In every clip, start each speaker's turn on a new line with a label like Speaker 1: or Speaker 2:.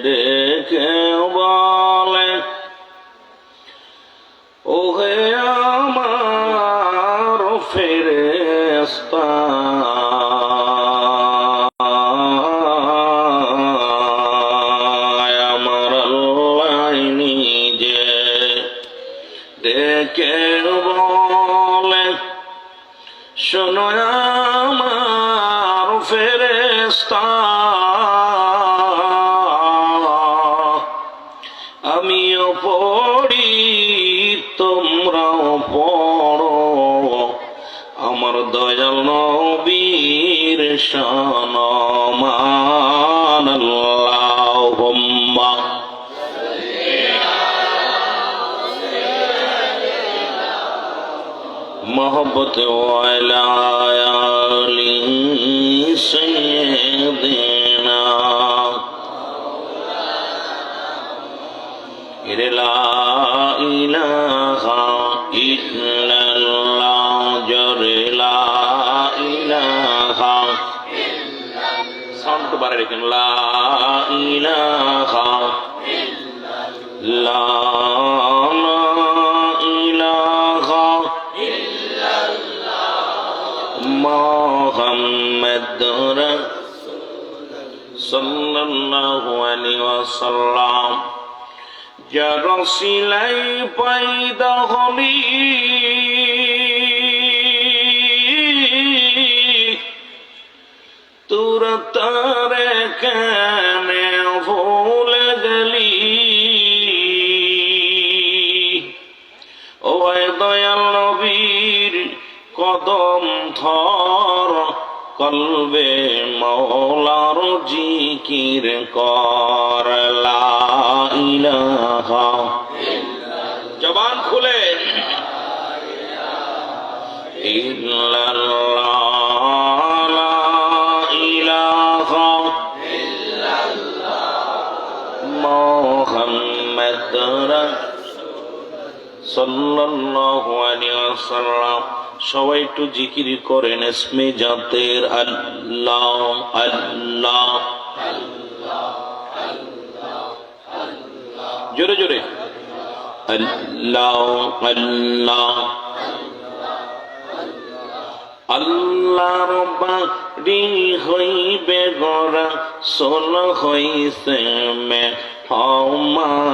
Speaker 1: ডেকে বলে ওহে আমার ফেরেশতা আমার আল্লাহ নিজে ডেকে বলে শোনো আমার ফেরেশতা আমিও পড়ি তোমরাও পড়ো আমার দয়াল নবীর শান আল্লাহুম্মা मोहब्बत वाला आली सैयदना ला इलाहा इल्लल्लाह जरे ला इलाहा साउंड दोबारा रखें ला इलाहा ला मोहम्मद सल्लल्लाहु अलैहि वसल्लम जरा सिलाई पैदा हली तुरंत रे कहने भूल गली ओ दयाल नबीर कदम थर कल्बे मौलार जिकिर कर ला इलाहा जबान खुले इल्लल्लाह ला इलाहा मुहम्मद सल्लल्लाहु अलैहि वसल्लम সবাই একটু জিকির করেন ইসমে জাতের আল্লাহ আল্লাহ জোরে জোরে আল্লাহ আল্লাহ আল্লাহর বাড়ি হইবে গড়া সোল হইছে মে হমান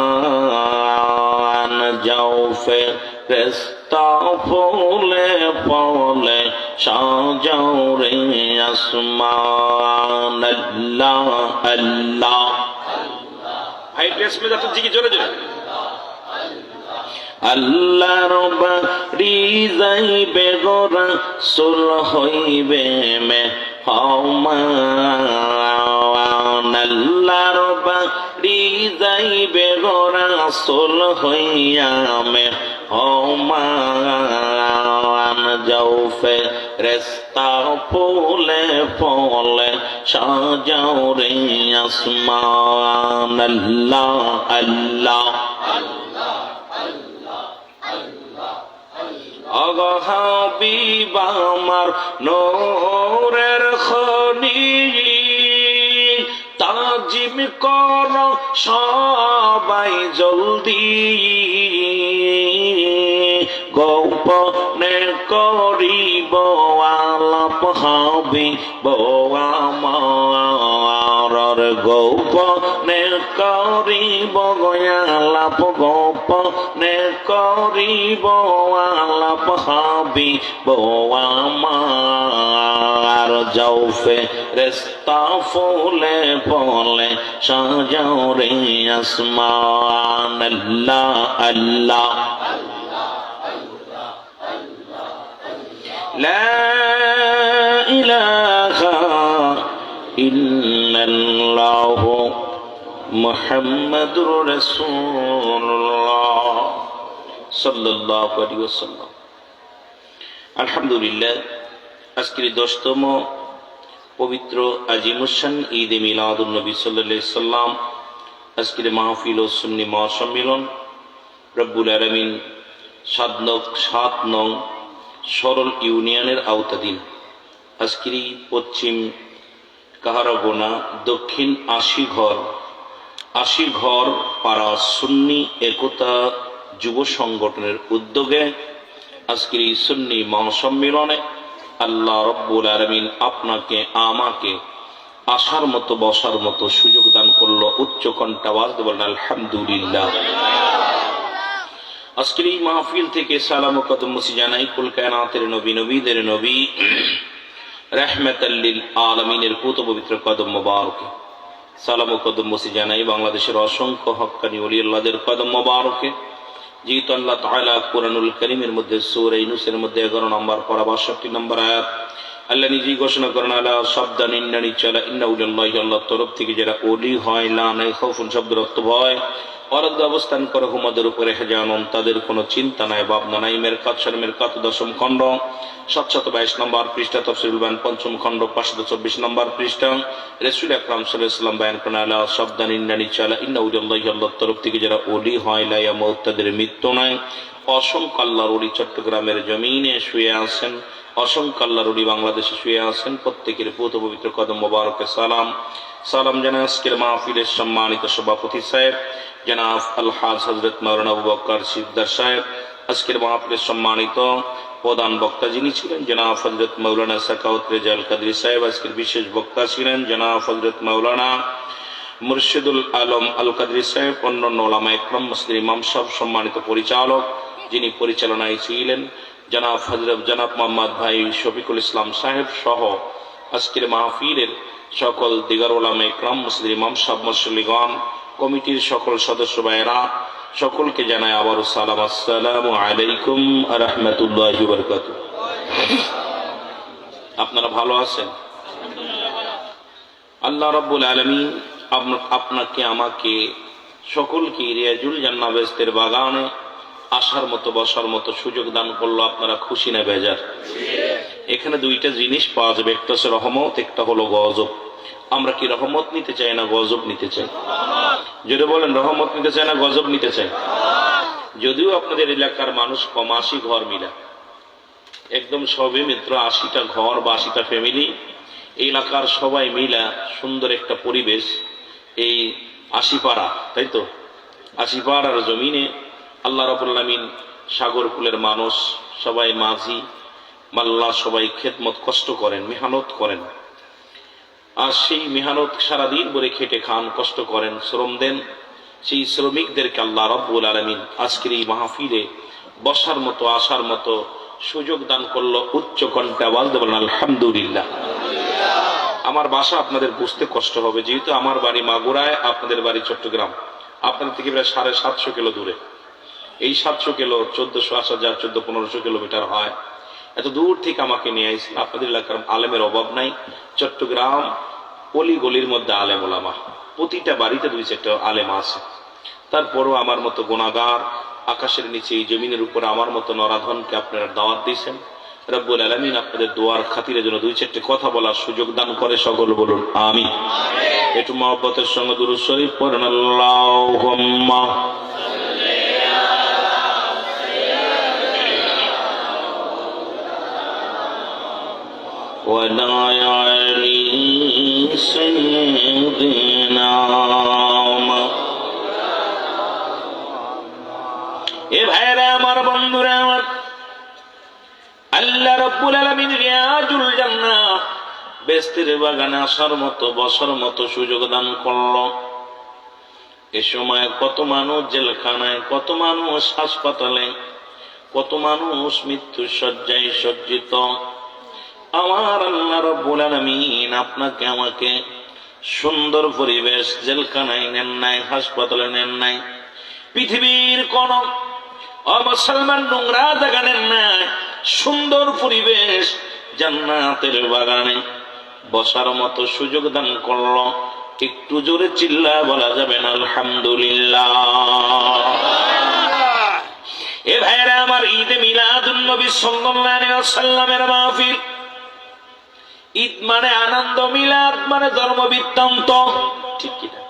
Speaker 1: যাও ফেরেশতা ফুলে ফলে সাজাও রে আসমান আল্লাহ আল্লাহ ভাই প্রেস মে যাতে জিকি জোরে জোরে আল্লাহর বাড়ি যাইবে গোরা সোল হইবে মে হমান আল্লাহর বাড়ি যাইবে গোরা সোল হইয়া মে হমান যাও ফেরেশতা ফুলে ফলে সাজাও রে আসমান আল্লাহ আল্লাহ আগো হাবিব আমার নূরের খনি তাজিম কর সবাই জলদি গোপনে করিব আলাপ হাবিব আমার গোপনে করিব আলাপ গোপনে করিব আলাপ হাবিব আমার যাও ফেরেশতা ফুলে ফলে সাজাও রে আসমান আল্লাহ আল্লাহ لا إله إلا الله محمد رسول الله صلى الله عليه وسلم الحمد لله আজকের 10তম পবিত্র আজিমুশান ঈদ এ মিলাদুন নবী সাল্লাল্লাহু আলাইহি সাল্লাম আজকের মাহফিল ও সুন্নি মহাসম্মেলন রব্বুল আলামিন 7 নং সরল ইউনিয়নের আওতাধীন আজকের পশ্চিম কাহারগোনা দক্ষিণ ৮০ ঘর পাড়া সুন্নি একতা যুব সংগঠনের উদ্যোগে আজকের এই সুন্নি মহাসম্মেলনে আল্লাহ রব্বুল আলামিন আপনাকে আমাকে আসার মতো বসার মতো সুযোগ দান করলো। উচ্চ কণ্ঠে আওয়াজ দিয়ে বলেন আলহামদুলিল্লাহ। আজকের এই মাহফিল থেকে সালাম ও কদম মুসি জানাই কুল কায়নাতের নবী, নবীদের নবী, রাহমাতাল লিল আলামিনের পুত পবিত্র কদম মোবারকে সালাম ও কদম মুসি জানাই বাংলাদেশের অসংখ্য হক্কানি ওলি আল্লাহদের কদম মোবারকে। যেহেতু আল্লাহ তাআলা কুরআনুল কারীমের মধ্যে সূরা ইউনূসের মধ্যে 11 নম্বর পারা 62 নম্বর আয়াত আল্লাহ নিজেই ঘোষণা করেন, আলা শব্দান ইন্নানি চালা ইন্না উলিল্লাহি, আল্লাহর তরফ থেকে যারা ওলি হয়, লা নাই খাউফুন শব্দের অর্থ ভয়, অরদ অবস্থান করে হুমাদের উপরে হেজানন, তাদের কোনো চিন্তা নাই ভাবনা নাই। মেরকাত শরীফ মেরকাত 10ম খণ্ড 722 নম্বর পৃষ্ঠা, তাফসীরুল বায়ান 5ম খণ্ড 524 নম্বর পৃষ্ঠা। রাসূল আকরাম সাল্লাল্লাহু আলাইহি ওয়াসাল্লাম বয়ান করেন, আলা শব্দান ইন্নানি চালা ইন্না উলিল্লাহি, আল্লাহর তরফ থেকে যারা ওলি হয়, লা ইয়ামুত, তাদের মৃত্যু নাই। অসংখ্য আল্লাহর ওলি চট্টগ্রামের জমিনে শুয়ে আছেন, অসংখ্য আল্লাহর ওলি বাংলাদেশে শুয়ে আছেন। প্রত্যেকের পুত পবিত্র কদম মোবারকে সালাম সালাম জানাই আজকের মাহফিলের সম্মানিত সভাপতি সাহেব জনাব আলহাজ হযরত মাওলানা আবু বকর সিকদার সাহেব, আজকের মাহফিলের সম্মানিত প্রধান বক্তা যিনি ছিলেন জনাব হযরত মাওলানা সাকাওয়াত রেজাল কাদরী সাহেব, আজকের বিশেষ বক্তা ছিলেন জনাব হযরত মাওলানা মুর্শিদুল আলম আল কাদরী সাহেব, অন্যান্য ওলামায়ে ইকরাম, মসজিদের ইমাম সাহেব, সম্মানিত পরিচালক যিনি পরিচালনায় ছিলেন জনাব মোহাম্মদ ভাই শফিকুল ইসলাম সাহেব সহ আজকের মাহফিলের সকল দিগার ওলামায়ে ইকরাম, মসজিদের ইমাম সাহেব, মুসল্লিগণ, কমিটির সকল সদস্য ভাইয়েরা, সকলকে জানাই আবারও সালাম, আসসালামু আলাইকুম ওয়া রাহমাতুল্লাহি ওয়া বারাকাতুহু। আপনারা ভালো আছেন? আল্লাহ রাব্বুল আলামিন আপনাকে আমাকে সকলকে রিয়াজুল জান্নাহ বেহেশতের বাগানে আসার মতো বসার মতো সুযোগ দান করলো। আপনারা খুশি না বেজার? এখানে দুইটা জিনিস পাওয়া যাবে, একটা হচ্ছে রহমত, একটা হলো গজব। আমরা কি রহমত নিতে চাই না গজব নিতে চাই? যদি বলেন রহমত নিতে চাই না গজব নিতে চাই? যদিও আপনাদের এলাকার মানুষ কম, 80 ঘর মিলা, একদম সবে মিত্র 80টা ঘর বা 80টা ফ্যামিলি, এই এলাকার সবাই মিলা সুন্দর একটা পরিবেশ, এই 80 পাড়া, তাই তো 80 পাড়ার জমিনে আল্লাহ রাব্বুল আলামিন সাগর কুলের মানুষ সবাই মাঝি মাল্লা সবাই খেদমত কষ্ট করেন, মেহনত করেন, আর সেই মেহনত সারাদিন ভরে খেটে খান, কষ্ট করেন, শ্রম দেন। সেই শ্রমিকদেরকে আল্লাহ রাব্বুল আলামিন আজকের এই মাহফিলে বসার মতো আসার মতো সুযোগ দান করলো। উচ্চ কণ্ঠে আওয়াজ দিয়ে বলেন আলহামদুলিল্লাহ। আমার বাসা আপনাদের বুঝতে কষ্ট হবে, যেহেতু আমার বাড়ি মাগুরায়, আপনাদের বাড়ি চট্টগ্রাম, আপনাদের থেকে প্রায় 750 কিলো দূরে। এই 700 কিলো 1400 আসা যা 1400-1500 কিলোমিটার হয়। এত দূর থেকে আমাকে নিয়ে আসছে। আপনাদের এলাকার আলেমের অভাব নাই। চট্টগ্রাম অলি গলির মধ্যে আলেম ওলামা, প্রতিটা বাড়িতে 2-4টা আলেম আছে। তারপরও আমার মতো গুনাহগার, আকাশের নিচে এই জমিনের উপরে আমার মতো নরাধনকে আপনারা দাওয়াত দিয়েছেন। রব্বুল আলামিন আপনাদের দোয়ার খাতিরে যেন 2-4টা কথা বলার সুযোগ দান করে, সকল বলুন আমিন। একটু মহব্বতের সঙ্গে দুরূদ শরীফ পড়েন, আল্লাহুম্মা এ ভাইরা আমার, বন্ধুরা আমার, আল্লাহ রাব্বুল আলামিন রিয়াজুল জান্নাহ বেহেশতের বাগানে আসার মতো বসার মতো সুযোগ দান করলো। এ সময় কত মানুষ জেলখানায়, কত মানুষ হাসপাতালে, কত মানুষ মৃত্যুর শয্যায় সজ্জিত। আমার আল্লাহ রাব্বুল আলামিন আপনাকে আমাকে সুন্দর পরিবেশ, জেলখানায় নেন নাই, হাসপাতালে নেন নাই, পৃথিবীর কোন অমুসলমান নোংরা জায়গা নেন নাই, সুন্দর পরিবেশ জান্নাতের বাগানে বসার মতো সুযোগ দান করলো। একটু জোরে চিল্লা বলা যাবে না আলহামদুলিল্লাহ? এ ভাইরা আমার, ঈদে মিলাদুন নবী সাল্লাল্লাহু আলাইহি ওয়াসাল্লামের মাহফিল। ঈদ মানে আনন্দ, মিলাদ মানে ধর্ম বৃত্তান্ত, ঠিক কিনা?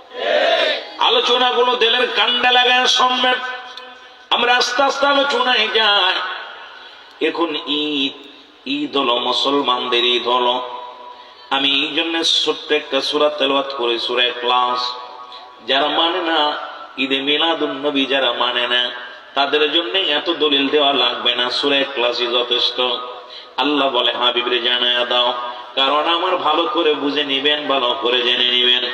Speaker 1: আলোচনাগুলো দিলের কান্ডা লাগায় শুনবেন। আমরা আস্তে আস্তে আলোচনায় যাই। এখন ঈদ, ঈদ হলো মুসলমানদের ঈদ হলো। আমি এই জন্য ছোট্ট একটা সূরা তেলাওয়াত করি, সূরা ইখলাস। যারা মানে না ঈদে মিলাদুন নবী, যারা মানে না তাদের জন্য এত দলিল দেওয়া লাগবে না, সূরা ইখলাসই যথেষ্ট। আল্লাহ বলে হাবিবরে জানায়া দাও, কারণ আমার ভালো করে বুঝে নিবেন, ভালো করে জেনে নিবেন।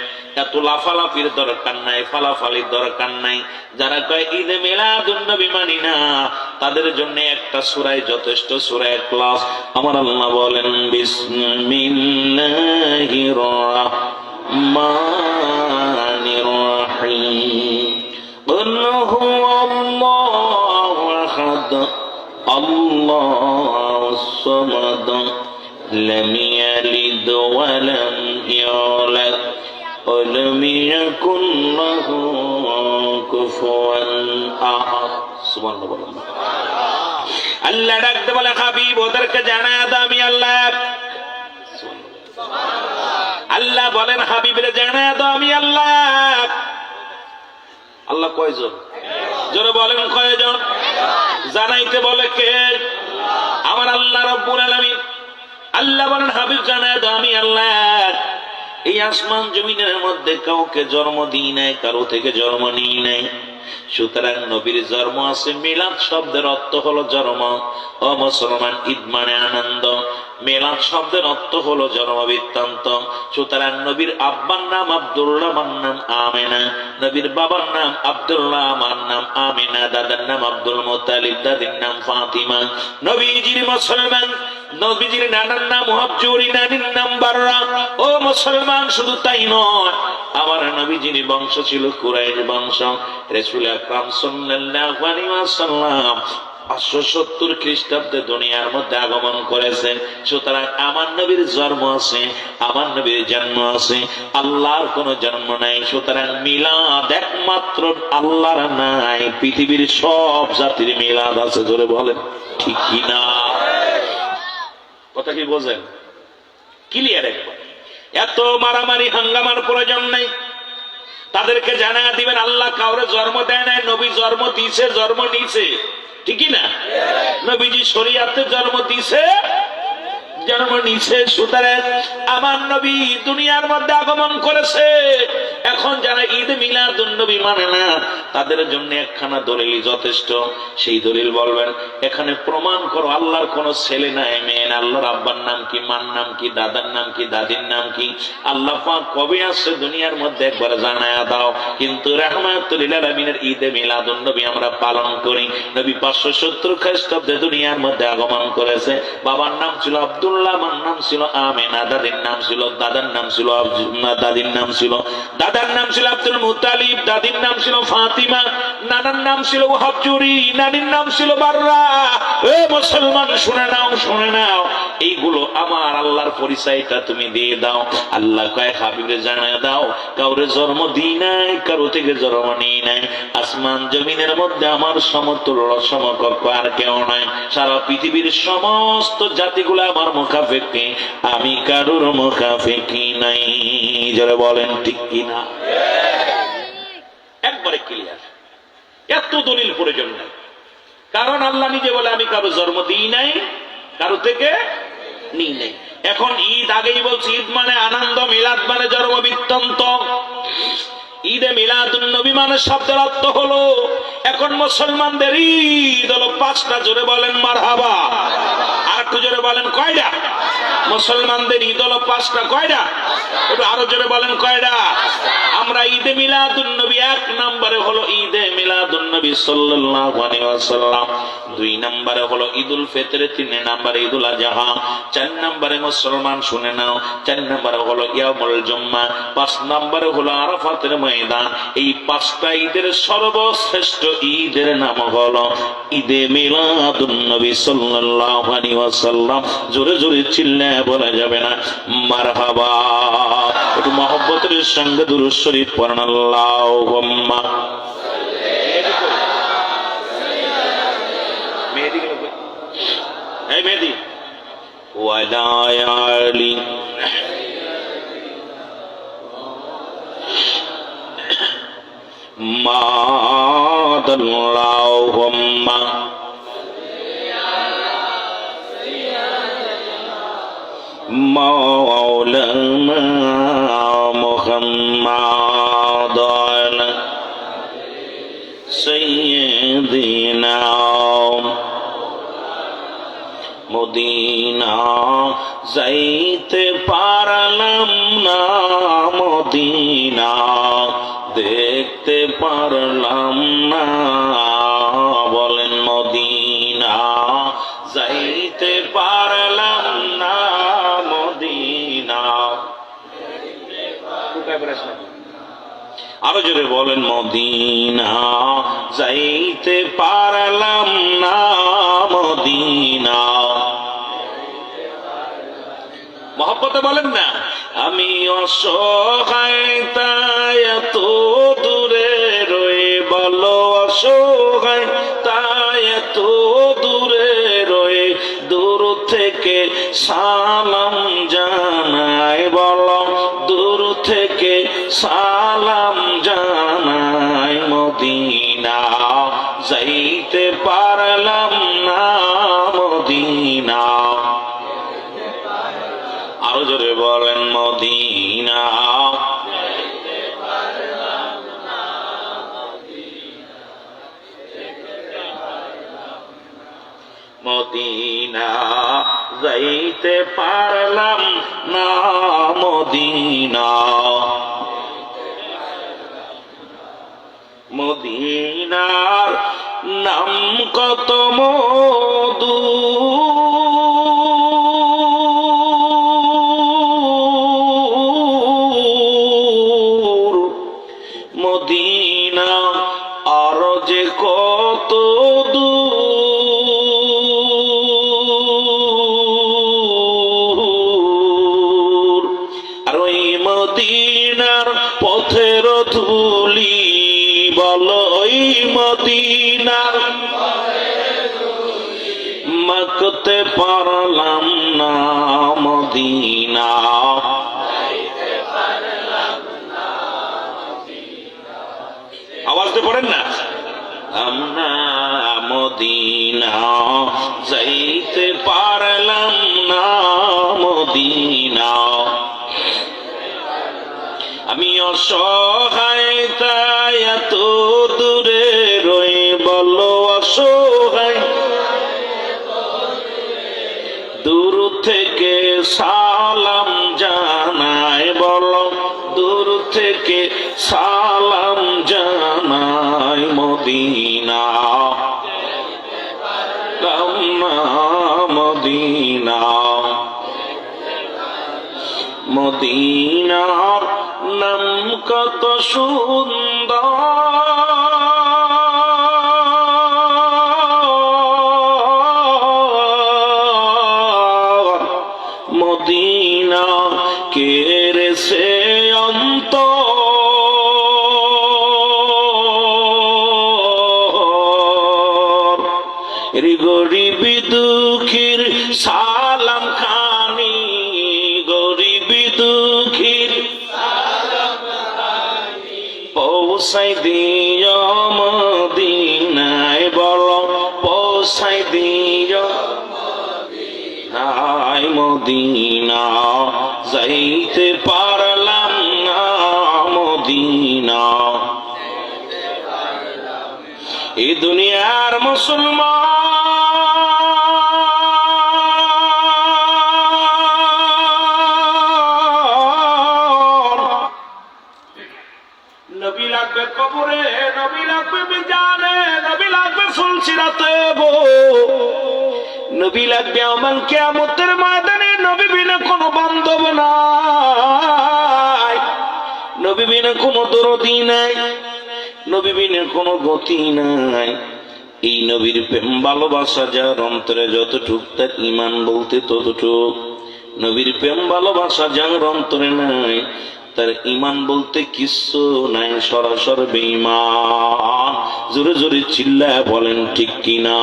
Speaker 1: এত লাফালাফির দরকার নাই, ফালাফালির দরকার নাই। যারা কয় ঈদে মিলাদুন নবী মানি না, তাদের জন্য একটা সূরাই যথেষ্ট, সূরা ইখলাস। আমার আল্লাহ বলেন বিসমিল্লাহির রাহমানির রাহিম, কুল হুয়াল্লাহু আহাদ, আল্লাহুস সামাদ, লাম ইয়ালিদ ওয়া লাম ইউলাদ ওয়া লাম ইয়াকুল লাহু কুফুয়ান আহাদ। সুবহানাল্লাহ। আল্লাহ ডাকতে বলে হাবিব ওদেরকে জানায় দাও আমি আল্লাহ। আল্লাহ বলেন হাবিবরে জানায় দাও আমি আল্লাহ। আল্লাহ কয়জন? জোরে বলেন কয়জন? জানাইতে বলে কে? আমার আল্লাহ রাব্বুল আলামিন। আল্লাহ বলেন হাবিব জানায় দাও আমি আল্লাহ। এই আসমান জমিনের মধ্যে কাউকে জন্ম দিই নাই, কারো থেকে জন্ম নিই নাই। সুতরাং নবীর জন্ম আছে। মিলাদ শব্দের অর্থ হলো জন্ম। ও মুসলমান, ঈদ মানে আনন্দ। মিলাদ শব্দের অর্থ হলো জন্ম বৃত্তান্ত। সুতরাং নবীর আব্বার নাম আব্দুল্লাহ, মার নাম আমেনা। নবীর বাবার নাম আব্দুল্লাহ, মার নাম আমেনা। দাদার নাম আব্দুল মুত্তালিব, দাদির নাম ফাতিমা। নবীজির মুসলমান, নবীজির নানার নাম মুহাজ্জুরি, নানির নাম বাররা। ও মুসলমান, শুধু তাই নয়, আমার নবীজির বংশ ছিল কুরাইশ বংশ। রাসূল আকরাম সাল্লাল্লাহু আলাইহি ওয়াসাল্লাম 570 খ্রিস্টাব্দে দুনিয়ার মধ্যে আগমন করেছেন। সুতরাং আমার নবীর জন্ম আছে, আমার নবীর জন্ম আছে, আল্লাহর কোনো জন্ম নাই। সুতরাং মিলাদ একমাত্র আল্লাহর নাই, পৃথিবীর সব জাতির মিলাদ আছে। ধরে বলেন ঠিক কিনা? কথা কি বোঝেন? ক্লিয়ার একবার। এত মারামারি হাঙ্গামার প্রয়োজন নাই। তাদেরকে জানায় দিবেন আল্লাহ কাউরে জন্ম দেয় নাই, নবী জন্ম দিয়েছে, জন্ম নিয়েছে। ঠিকই না? নবীজি শরীয়তে জন্ম দিয়েছে, জন্ম নিছে। সুতরাং আমার নবী দুনিয়ার মধ্যে আগমন করেছে। এখন যারা ঈদ মিলাদুন নবী মানে না, তাদের জন্য একখানা দলিল যথেষ্ট। সেই দলিল বলবেন, এখানে প্রমাণ করো আল্লাহর কোন ছেলে নাই, মেয়ে না। আল্লাহর আব্বার নাম কি, মার নাম কি, দাদার নাম কি, দাদির নাম কি? আল্লাহ পাক কবে আসছে দুনিয়ার মধ্যে একবার জানায়া দাও। কিন্তু রাহমাতুল লিল আলামিনের ঈদে মিলাদুন নবী আমরা পালন করি। নবী 570 খ্রিস্টাব্দে দুনিয়ার মধ্যে আগমন করেছে। বাবার নাম ছিল আব্দুল্লাহ, মার নাম ছিল আমেনা, দাদির নাম ছিল, দাদার নাম ছিল, দাদির নাম ছিল, দাদার নাম ছিল আব্দুল মুত্তালিব, দাদির নাম ছিল ফাতিমা, নানার নাম ছিল মুহাজ্জুরি, নানির নাম ছিল বাররা। এ মুসলমান, শুনে নাও, শুনে নাও, এইগুলো আমার আল্লাহর পরিচয়টা তুমি দিয়ে দাও। আল্লাহ কয় হাবিবে জানায় দাও, কাউরে জন্ম দিই নাই, কারো থেকে জন্ম নিই নাই। আসমান জমিনের মধ্যে আমার সমতুল্য সমকক্ষ আর কেউ নাই। সারা পৃথিবীর সমস্ত জাতিগুলো আমার মুখাফেকি, আমি কারোর মুখাফেকি নাই। যারা বলেন ঠিক কিনা? একবারে ক্লিয়ার। এত দলিল প্রয়োজন নাই, কারণ আল্লাহ নিজে বলে আমি কারো জন্ম দিই নাই, কারো থেকে নিই নাই। এখন ঈদ আগেই বলছি, ঈদ মানে আনন্দ, মিলাদ মানে জন্ম বৃত্তান্ত। ঈদে মিলাদুন নবী মানে শব্দের অর্থ হলো, এখন মুসলমানদের ঈদ হলো 5টা। জোরে বলেন মারহাবা। আর একটু জোরে বলেন কয়টা? মুসলমানদের ঈদ হলো 5টা। কয়টা? একটু আরো জোরে বলেন কয়টা? আমরা ঈদে মিলাদুন নবী 1 নম্বরে হলো ঈদে মিলাদুন নবী সাল্লাল্লাহু আলাইহি ওয়াসাল্লাম, 2 নম্বরে হলো ঈদুল ফিতর, 3 নম্বরে ঈদুল আযহা, 4 নম্বরে মুসলমান শুনে নাও, 4 নম্বরে হলো ইয়াউমুল জুম্মা, 5 নম্বরে হলো আরাফাতের ময়দান। এই 5টা ঈদের সর্বশ্রেষ্ঠ ঈদের নাম হলো ঈদে মিলাদুন নবী সাল্লাল্লাহু আলাইহি ওয়াসাল্লাম। জোরে জোরে চিল্লায় বলা যাবে না মারহাবা। একটু মহব্বতের সঙ্গে দুরূদ শরীফ পড়েন। আল্লাহুম্মা মেহেদি ওয়ালা আলি মাদাল্লাহুম্মা মাওলা مولانا محمد سيدنا মদিনা যাইতে পারলাম না, মদিনা দেখতে পারলাম না, বলেন মদিনা যাইতে পারলাম না, মদিনা। আরো জোরে বলেন মদিনা যাইতে পারলাম না, মদিনা। মহব্বতে বলেন না, আমি অসহায় তাই এত দূরে রয়ে, বলো অসহায় তাই এত দূরে রয়ে, দূর থেকে সালাম জানাই, বলো দূর থেকে সালাম জানাই, মদিনা যাইতে পারলাম না, মদিনা। আরো জোরে বলেন মদিনা মদিনা যাইতে পারলাম না, মদিনা। মদিনার নাম কত মধু, মদিনা আর যে কত দূর, আর ওই মদিনার পথের ধুলি, বলো ওই মদিনার মাখতে পারলাম না, মদিনা। আওয়াজ দিয়ে পড়েন না, আমরা মদিনা যাইতে পারলাম না, মদিনা। আমি অসহায় তাই এত দূরে রয়ে, বলো অসহায় দূর থেকে সালাম জানাই, বলো দূর থেকে সালাম জানাই, মদিনা মদিনা। মদিনার নাম কত সুন্দর, মদিনা কেরে সে অন্তর, গরিবি দুঃখীর সালাম খানি, গরিবি দুঃখীর পৌঁছাই দিও মদিনায়, বলো পৌঁছাই দিও নাই, মদিনা যাইতে পারলাম না, মদিনা। এই দুনিয়ার মুসলমান নবী লাগবে কবরে, নবী লাগবে মিজানে, নবী লাগবে ফুলসিরাতে গো, নবী লাগবে আমাল কিয়ামতের ময়দানে। নবী বিনা কোনো বান্ধব নাই, নবী বিনা কোনো দরদি নাই, নবী বিনা কোনো গতি নাই। এই নবীর প্রেম ভালোবাসা যার অন্তরে যতটুক, তার ঈমান বলতে ততটুক। নবীর প্রেম ভালোবাসা যার অন্তরে নাই, তার ঈমান বলতে কিচ্ছু নাই, সরাসর বেঈমান। জোরে জোরে চিল্লায় বলেন ঠিক কিনা।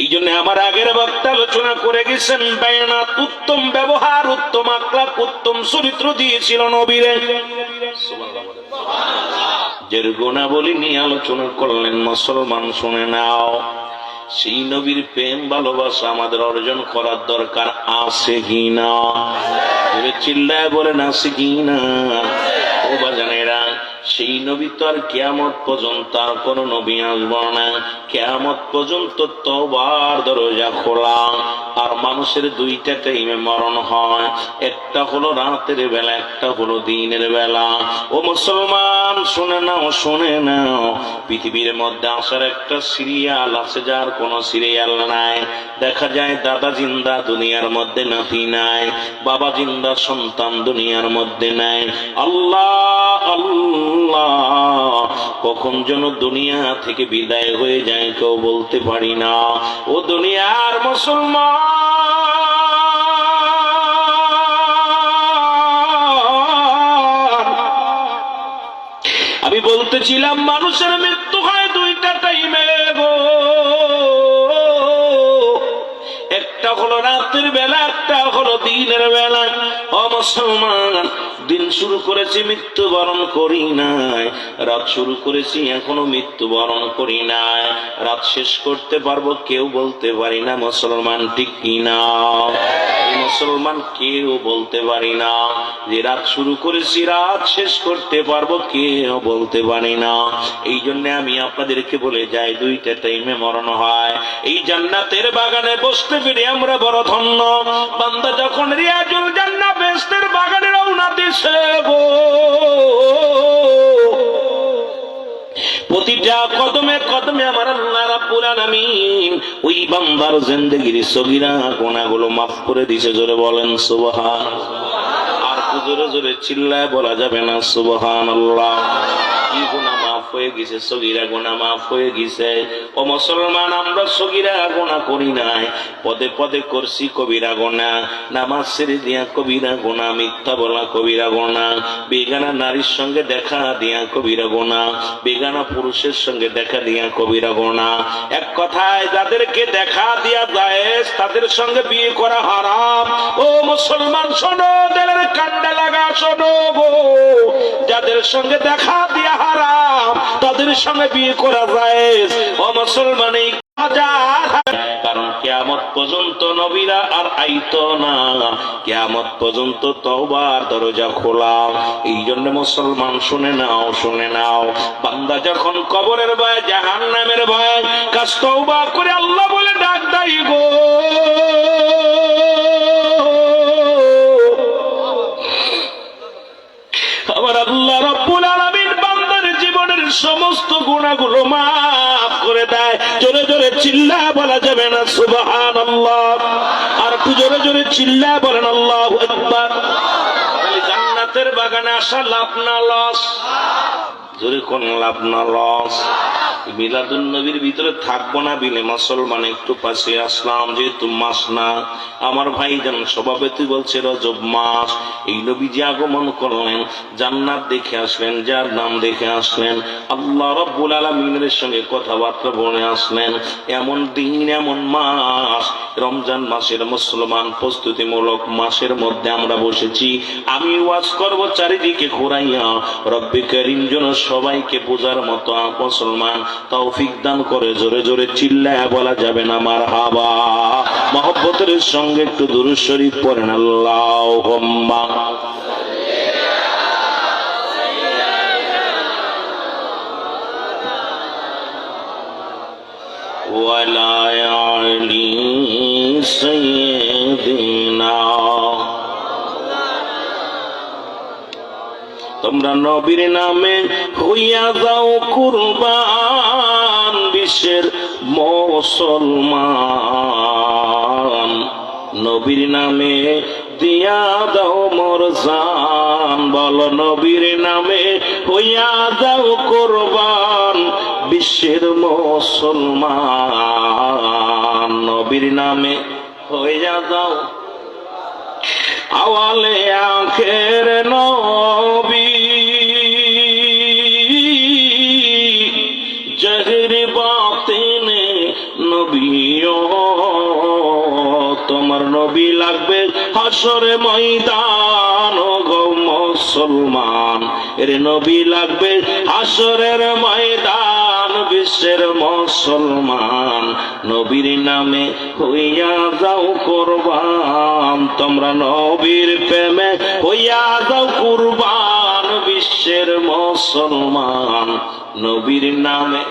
Speaker 1: এই জন্য আমার আগের বক্তা আলোচনা করে গেছেন, বায়ানাত উত্তম ব্যবহার, উত্তম আখলাক, উত্তম চরিত্র দিয়েছিল নবীরে। সুবহানাল্লাহ। যে গুণাবলী নিয়ে আলোচনা করলেন মুসলমান শুনে নাও। সেই নবীর প্রেম ভালোবাসা আমাদের অর্জন করার দরকার আছে কিনা? চিল্লায় বলেন আছে কিনা? ও বাজানেরা, সেই নবী তো আর কিয়ামত পর্যন্ত আর কোন নবী আসবো না। কিয়ামত পর্যন্ত তওবার দরজা খোলা। আর মানুষের দুইটা টাইমে মরণ হয়, একটা হলো রাতের বেলা, একটা হলো দিনের বেলা। ও মুসলমান, শুনে নাও, শুনে নাও, পৃথিবীর মধ্যে আসার একটা সিরিয়াল আছে, যার কোনো সিরিয়াল নাই। দেখা যায় দাদা জিন্দা, দুনিয়ার মধ্যে নাতি নাই। বাবা জিন্দা, সন্তান দুনিয়ার মধ্যে নাই। আল্লাহ আল্লাহ, কখন যেন দুনিয়া থেকে বিদায় হয়ে যায় কেউ বলতে পারি না। ও দুনিয়ার মুসলমান, আমি বলতেছিলাম মানুষের মৃত্যু হয় দুইটা টাইমে গো। একটা হলো রাতের বেলা, একটা হলো দিনের বেলা। ও মুসলমান, দিন শুরু করেছি মৃত্যুবরণ করি নাই, রাত শুরু করেছি এখনো মৃত্যুবরণ করি নাই। রাত শেষ করতে পারবো কেউ বলতে পারি না। মুসলমান ঠিক কিনা? মুসলমান কেউ বলতে পারি না যে রাত শুরু করেছি রাত শেষ করতে পারবো, কেউ বলতে পারি না। এই জন্য আমি আপনাদেরকে বলে যাই, দুইটা টাইমে মরণ হয়। এই জান্নাতের বাগানে বসতে পেরে আমরা বড় ধন্য। বান্দা যখন রিয়াজুল জান্নাত বেহেশতের বাগানে রওনা দিছে গো, প্রতিটা কদমে কদমে আমার আল্লাহ রাব্বুল আলামিন ওই বান্দার জিন্দেগির সগীরা গুনাহগুলো মাফ করে দিয়েছে। জোরে বলেন সুবহানাল্লাহ। আর জোরে জোরে চিল্লায় বলা যাবে না সুবহানাল্লাহ। কি গুনাহ মাফ হয়ে গেছে, সগীরা গুনাহ মাফ হয়ে গেছে। ও মুসলমান, আমরা সগীরা গুনাহ করি নাই, পদে পদে করছি কবিরা গুনাহ। নামাজ ছেড়ে দিয়া কবিরা গুনাহ, মিথ্যা বলা কবিরা গুনাহ, বেগানা নারীর সঙ্গে দেখা দিয়া কবিরা গুনাহ, বেগানা পুরুষের সঙ্গে দেখা দিয়া কবিরা গুনাহ। এক কথায় যাদেরকে দেখা দিয়া জায়েজ, তাদের সঙ্গে বিয়ে করা হারাম। ও মুসলমান শোনো, দিলের কান্ডা লাগা শোনো গো, যাদের সঙ্গে দেখা দিয়া হারাম, তাদের সঙ্গে বিয়ে করা জায়েজ। ও মুসলমান, এই কারণ কিয়ামত পর্যন্ত নবীরা আর আইতো না, কিয়ামত পর্যন্ত তওবার দরজা খোলা। এই জন্য মুসলমান শুনে নাও, শুনে নাও, বান্দা যখন কবরের ভয়, জাহান্নামের ভয়, কাজ তওবা করে আল্লাহ বলে ডাক দেয় গো, আমার আল্লাহ রাব্বুল আলামিন বান্দার জীবনের সমস্ত গুনাহগুলো মাফ করে দেয়। জোরে জোরে চিল্লা বলা যাবে না সুবহানাল্লাহ। আর একটু জোরে জোরে চিল্লা বলেন আল্লাহু আকবার। জান্নাতের বাগানে আসা লাভ না লস? জোরে কোন লাভ না লস? মিলাদুন নবীর ভিতরে থাকবো না বিলে মুসলমান একটু পাশে আসলাম, যেহেতু মাস না, আমার ভাই যেন সভাপতি বলছে রজব মাস, এই নবীজি আগমন করলেন, জান্নাত দেখে আসলেন, যার নাম দেখে আসলেন, আল্লাহ রাব্বুল আলামিনের সঙ্গে কথাবার্তা বলে আসলেন। এমন দিন, এমন মাস, রমজান মাসের মুসলমান প্রস্তুতিমূলক মাসের মধ্যে আমরা বসেছি। আমি ওয়াজ করব চারিদিকে ঘুরাইয়া, রব্বে কারীম যেন সবাইকে বোঝার মতো মুসলমান তৌফিক দান করে। জোরে জোরে চিল্লায় বলা যাবে না মারহাবা। মহব্বতের সঙ্গে একটু দুরূদ শরীফ পড়েন, আল্লাহুম্মা ওয়ালা আলি সাইয়্যিদিনা। তোমরা নবীর নামে হইয়া যাও কুরবান, বিশ্বের মুসলমান, নবীর নামে দিয়া দাও মোর জান। বলো নবীর নামে হইয়া যাও কুরবান, বিশ্বের মুসলমান, নবীর নামে হইয়া যাও। আওয়ালে আখের নবী, জহর বাতিনে নবী, তোমার নবী লাগবে হাসরে ময়দান গো মুসলমান, এর নবী লাগবে হাসরের ময়দান, বিশ্বের মুসলমান, নবীর নামে হইয়া যাও কুরবান। তোমরা নবীর প্রেমে হইয়া যাও কুরবান, বিশ্বের মুসলমান, নবীর নামে।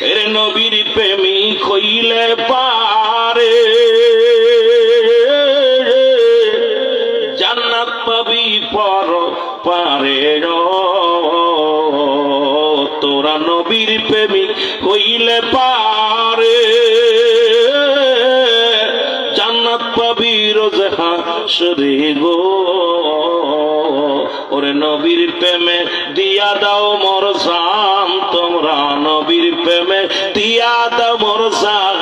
Speaker 1: এর নবীর প্রেমিক হইলে পারে জান্নাত পাবি পর পারে। তোরা নবীর প্রেমিক হইলে পারে জান্নাত পাবি রোজ হাসরে গো। ওরে নবীর প্রেমে দিয়া দাও মোর জান, তোমরা নবীর প্রেমে দিয়া দাও মোর জান,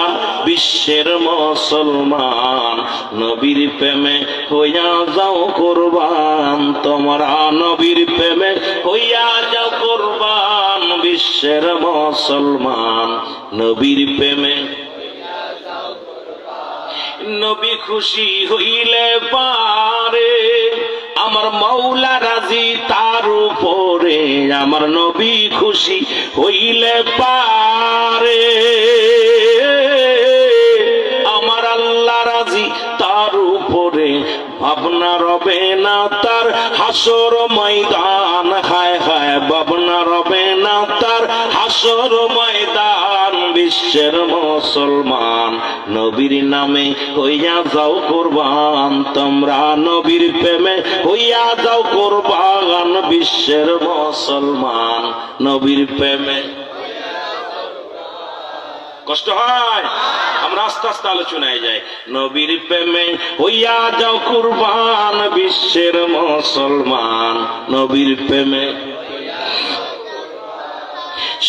Speaker 1: বিশ্বের মুসলমান, নবীর প্রেমে হইয়া যাও কুরবান। তোমরা নবীর প্রেমে হইয়া যাও কুরবান, বিশ্বের মুসলমান, নবীর প্রেমে। নবী খুশি হইলে পারে আমার মাওলা রাজি তার উপরে। আমার নবী খুশি হইলে পারে আমার আল্লাহ রাজি তার উপরে। ভাবনা রবে না তার হাসর ময়দান, হায় হায় ভাবনা রবে না তার হাসর ময়দান, বিশ্বের মুসলমান, নবীর নামে হইয়া যাও কুরবান। তোমরা নবীর প্রেমে হইয়া যাও কুরবান, বিশ্বের মুসলমান, নবীর প্রেমে। কষ্ট হয়, আমরা আস্তে আস্তে আলোচনায় যাই। নবীর প্রেমে হইয়া যাও কুরবান, বিশ্বের মুসলমান, নবীর প্রেমে।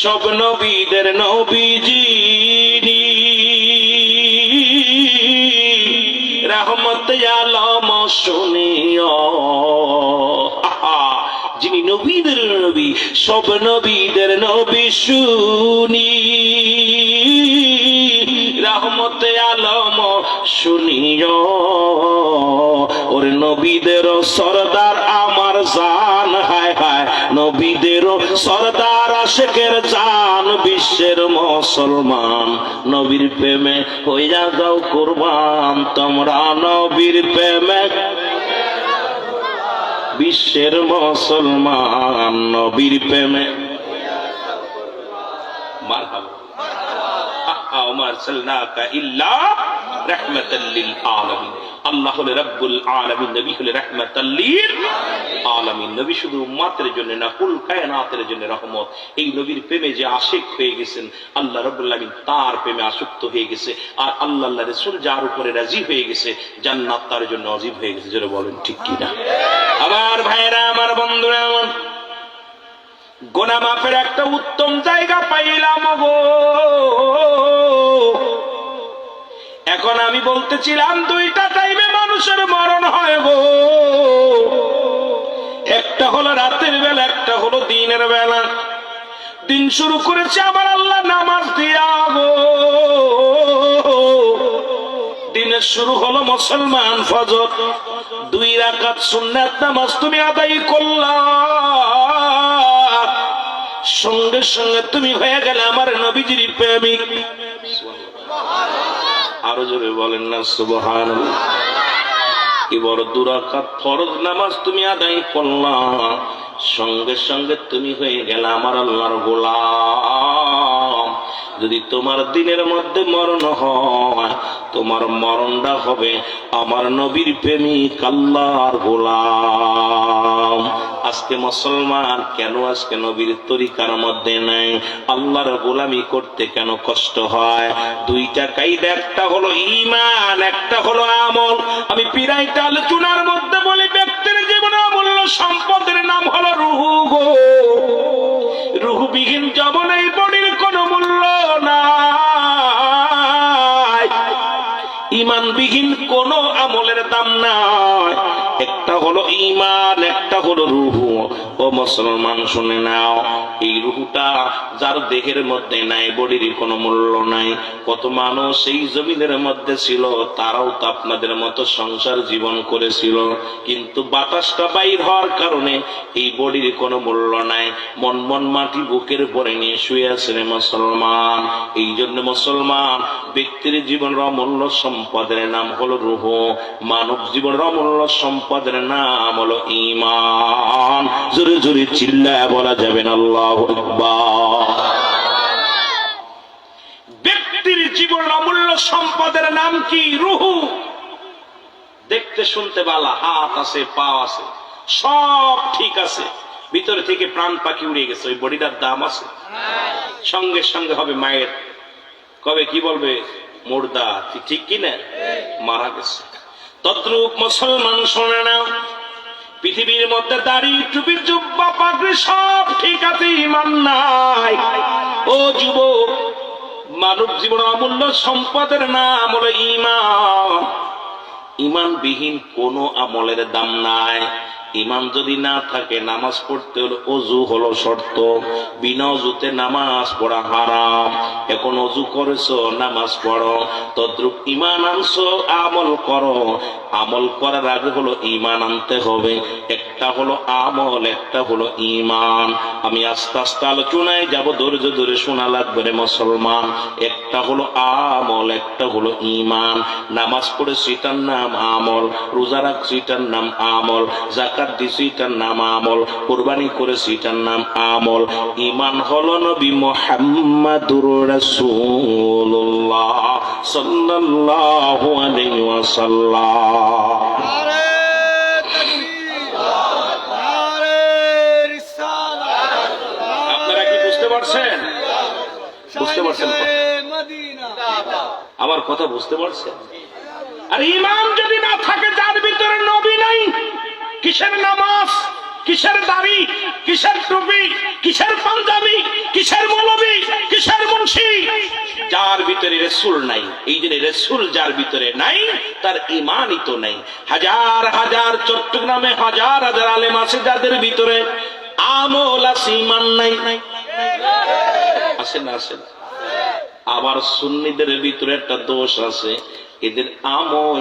Speaker 1: সব নবীদের নবীজি রহমত আলম শুনিও। যিনি নবীদের নবী, সব নবীদের নবী শুনি রহমত আলম শুনিও। ওর নবীদের সরদার আমার জান, হায় হায় নবীদের সরদার আশিকের জান, বিশ্বের মুসলমান, নবীর প্রেমে হইয়া যাও কুরবান। তোমরা নবীর প্রেমে বিশ্বের মুসলমান, নবীর প্রেমে। মারহাবা। আল্লাহ হলে রব্বুল আলামিন, নবী হলে রাহমাতাল লিল আলামিন। নবী শুধু উম্মতের জন্য না, কুল কায়নাতের জন্য রহমত। এই নবীর প্রেমে যে আশিক হয়ে গেছেন, আল্লাহ রাব্বুল আলামিন তার প্রেমে আসক্ত হয়ে গেছে। আর আল্লাহ রাসূল যার উপরে রাজি হয়ে গেছে, জান্নাত তার জন্য ওয়াজিব হয়ে গেছে। যারা বলেন ঠিক কিনা? আমার ভাইরা, আমার বন্ধুরা, আমার গুনাহ মাফের একটা উত্তম জায়গা পাইলাম গো। এখন আমি বলতেছিলাম দুইটা টাইমে মানুষের মরণ হয় গো। একটা হলো রাতের বেলা, একটা হলো দিনের বেলা। দিন শুরু করেছে আমার আল্লাহ নামাজ দিয়া গো। দিনের শুরু হলো মুসলমান ফজর, 2 রাকাত সুন্নাত নামাজ তুমি আদায় করলা, সঙ্গে সঙ্গে তুমি হয়ে গেলে আমার নবীজির প্রেমিক। আরো জোরে বলেন না সুবহানাল্লাহ। এবার 2 রাকাত ফরজ নামাজ তুমি আদায় করলা, সঙ্গে সঙ্গে তুমি হয়ে গেলে আমার আল্লাহর গোলাম। যদি তোমার দিনের মধ্যে মরণ হয়, তোমার মরণটা হবে আমার নবীর প্রেমিক, আল্লাহর গোলাম। আজকে মুসলমান কেন আজকে নবীর তরিকার মধ্যে নাই? আল্লাহর গোলামি করতে কেন কষ্ট হয়? 2টা কায়দা, একটা হলো ঈমান, একটা হলো আমল। আমি পিরাইটা আলোচনার মধ্যে বলি, ব্যক্তির জীবনে অমূল্য সম্পদের নাম হলো রূহ গো। রূহবিহীন জীবন এই বডির কোনো মূল্য নাই। ঈমানবিহীন কোন আমলের দাম নাই। একটা হলো ঈমান, একটা হলো রূহ। ও মুসলমান শুনে নাও, এই রুহটা যার দেহের মধ্যে নাই, বডির কোনো মূল্য নাই। কত মানুষ এই জমিনের মধ্যে ছিল, তারাও তো আপনাদের মতো সংসার জীবন করেছিল, কিন্তু বাতাসটা বাইর হওয়ার কারণে এই বডির কোনো মূল্য নাই। মন মন মাটি বুকের পরে নিয়ে শুয়ে আছেন মুসলমান। এই জন্য মুসলমান ব্যক্তির জীবনের অমূল্য সম্পদের নাম হলো রূহ, মানব জীবনের অমূল্য সম্পদের নাম হলো ঈমান। জোরে জোরে চিল্লায় বলা যাবে না আল্লাহু আকবার। ব্যক্তির জীবনের অমূল্য সম্পদের নাম কি? রূহ। দেখতে শুনতে ভালো, হাত আছে, পা আছে, সব ঠিক আছে, ভিতরে থেকে প্রাণ পাখি উড়ে গেছে, ওই বডিটার দাম আছে? সঙ্গে সঙ্গে হবে মায়ের, কবে কি বলবে? মুর্দা। ঠিক কিনা? মারা গেছে। তদ্রূপ মুসলমান শোনে না, পৃথিবীর মধ্যে দাড়ি, টুপি, জুব্বা, পাগড়ি সব ঠিক আছে, ঈমান নাই। ও যুবক, মানব জীবন অমূল্য সম্পদের নাম হলো ঈমান। ঈমানবিহীন কোন আমলের দাম নাই। ঈমান যদি না থাকে, নামাজ পড়তে হলে অজু হলো শর্ত, বিনা অজুতে নামাজ পড়া হারাম। এখন অজু করেছো, নামাজ পড়ো। তদ্রূপ ঈমান আনছো, আমল করো। আমল করার আগে হলো ঈমান আনতে হবে। একটা হলো আমল, একটা হলো ঈমান। আমি আস্তে আস্তে আলোচনায় যাব, ধৈর্য ধরে শোনা লাগবে রে মুসলমান। একটা হলো আমল, একটা হলো ঈমান। নামাজ পড়েছি, এটার নাম আমল। রোজা রাখছি, এটার নাম আমল। যাকাত দিছি, এটার নাম আমল। কুরবানি করেছি, এটার নাম আমল। ঈমান হলো নবী মুহাম্মাদুর রাসূলুল্লাহ সাল্লাল্লাহু আলাইহি ওয়াসাল্লাম। আপনারা কি বুঝতে পারছেন? বুঝতে পারছেন? আমার কথা বুঝতে পারছেন? আর ঈমান যদি না থাকে, যার ভিতরে নবী নাই, কিসের নামাজ, কিসের দাড়ি, কিসের টুপি, কিসের পাঞ্জাবি, কিসের মৌলবি, কিসের মুন্সি? যার ভিতরে রাসূল নাই, এই যে রাসূল যার ভিতরে নাই, তার ঈমানই তো নাই। হাজার হাজার চট্টগ্রামে হাজার হাজার আলেম আছে, যাদের ভিতরে আমল আছে, ঈমান নাই। আছে না? আছে। আবার সুন্নিদের ভিতরে একটা দোষ আছে, এদের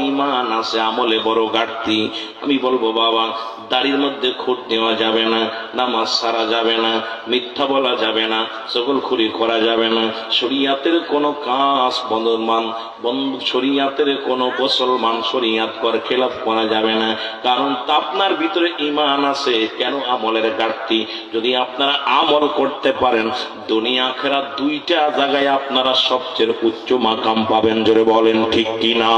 Speaker 1: ঈমান আছে, আমলে বড় ঘাটতি। আমি বলবো, বাবা, দাড়ির মধ্যে খুঁত নেওয়া যাবে না, নামাজ ছাড়া যাবে না, মিথ্যা বলা যাবে না, চগলখুরি করা যাবে না, শরিয়াতের কোনো কাজ শরিয়াতের কোনো মুসলমান শরিয়াত কর খেলাফ করা যাবে না। কারণ আপনার ভিতরে ঈমান আছে, কেন আমলের ঘাটতি? যদি আপনারা আমল করতে পারেন, দুনিয়া আখিরাত দুইটা জায়গায় আপনারা সবচেয়ে উচ্চ মাকাম পাবেন। জোরে বলেন ঠিক কিনা?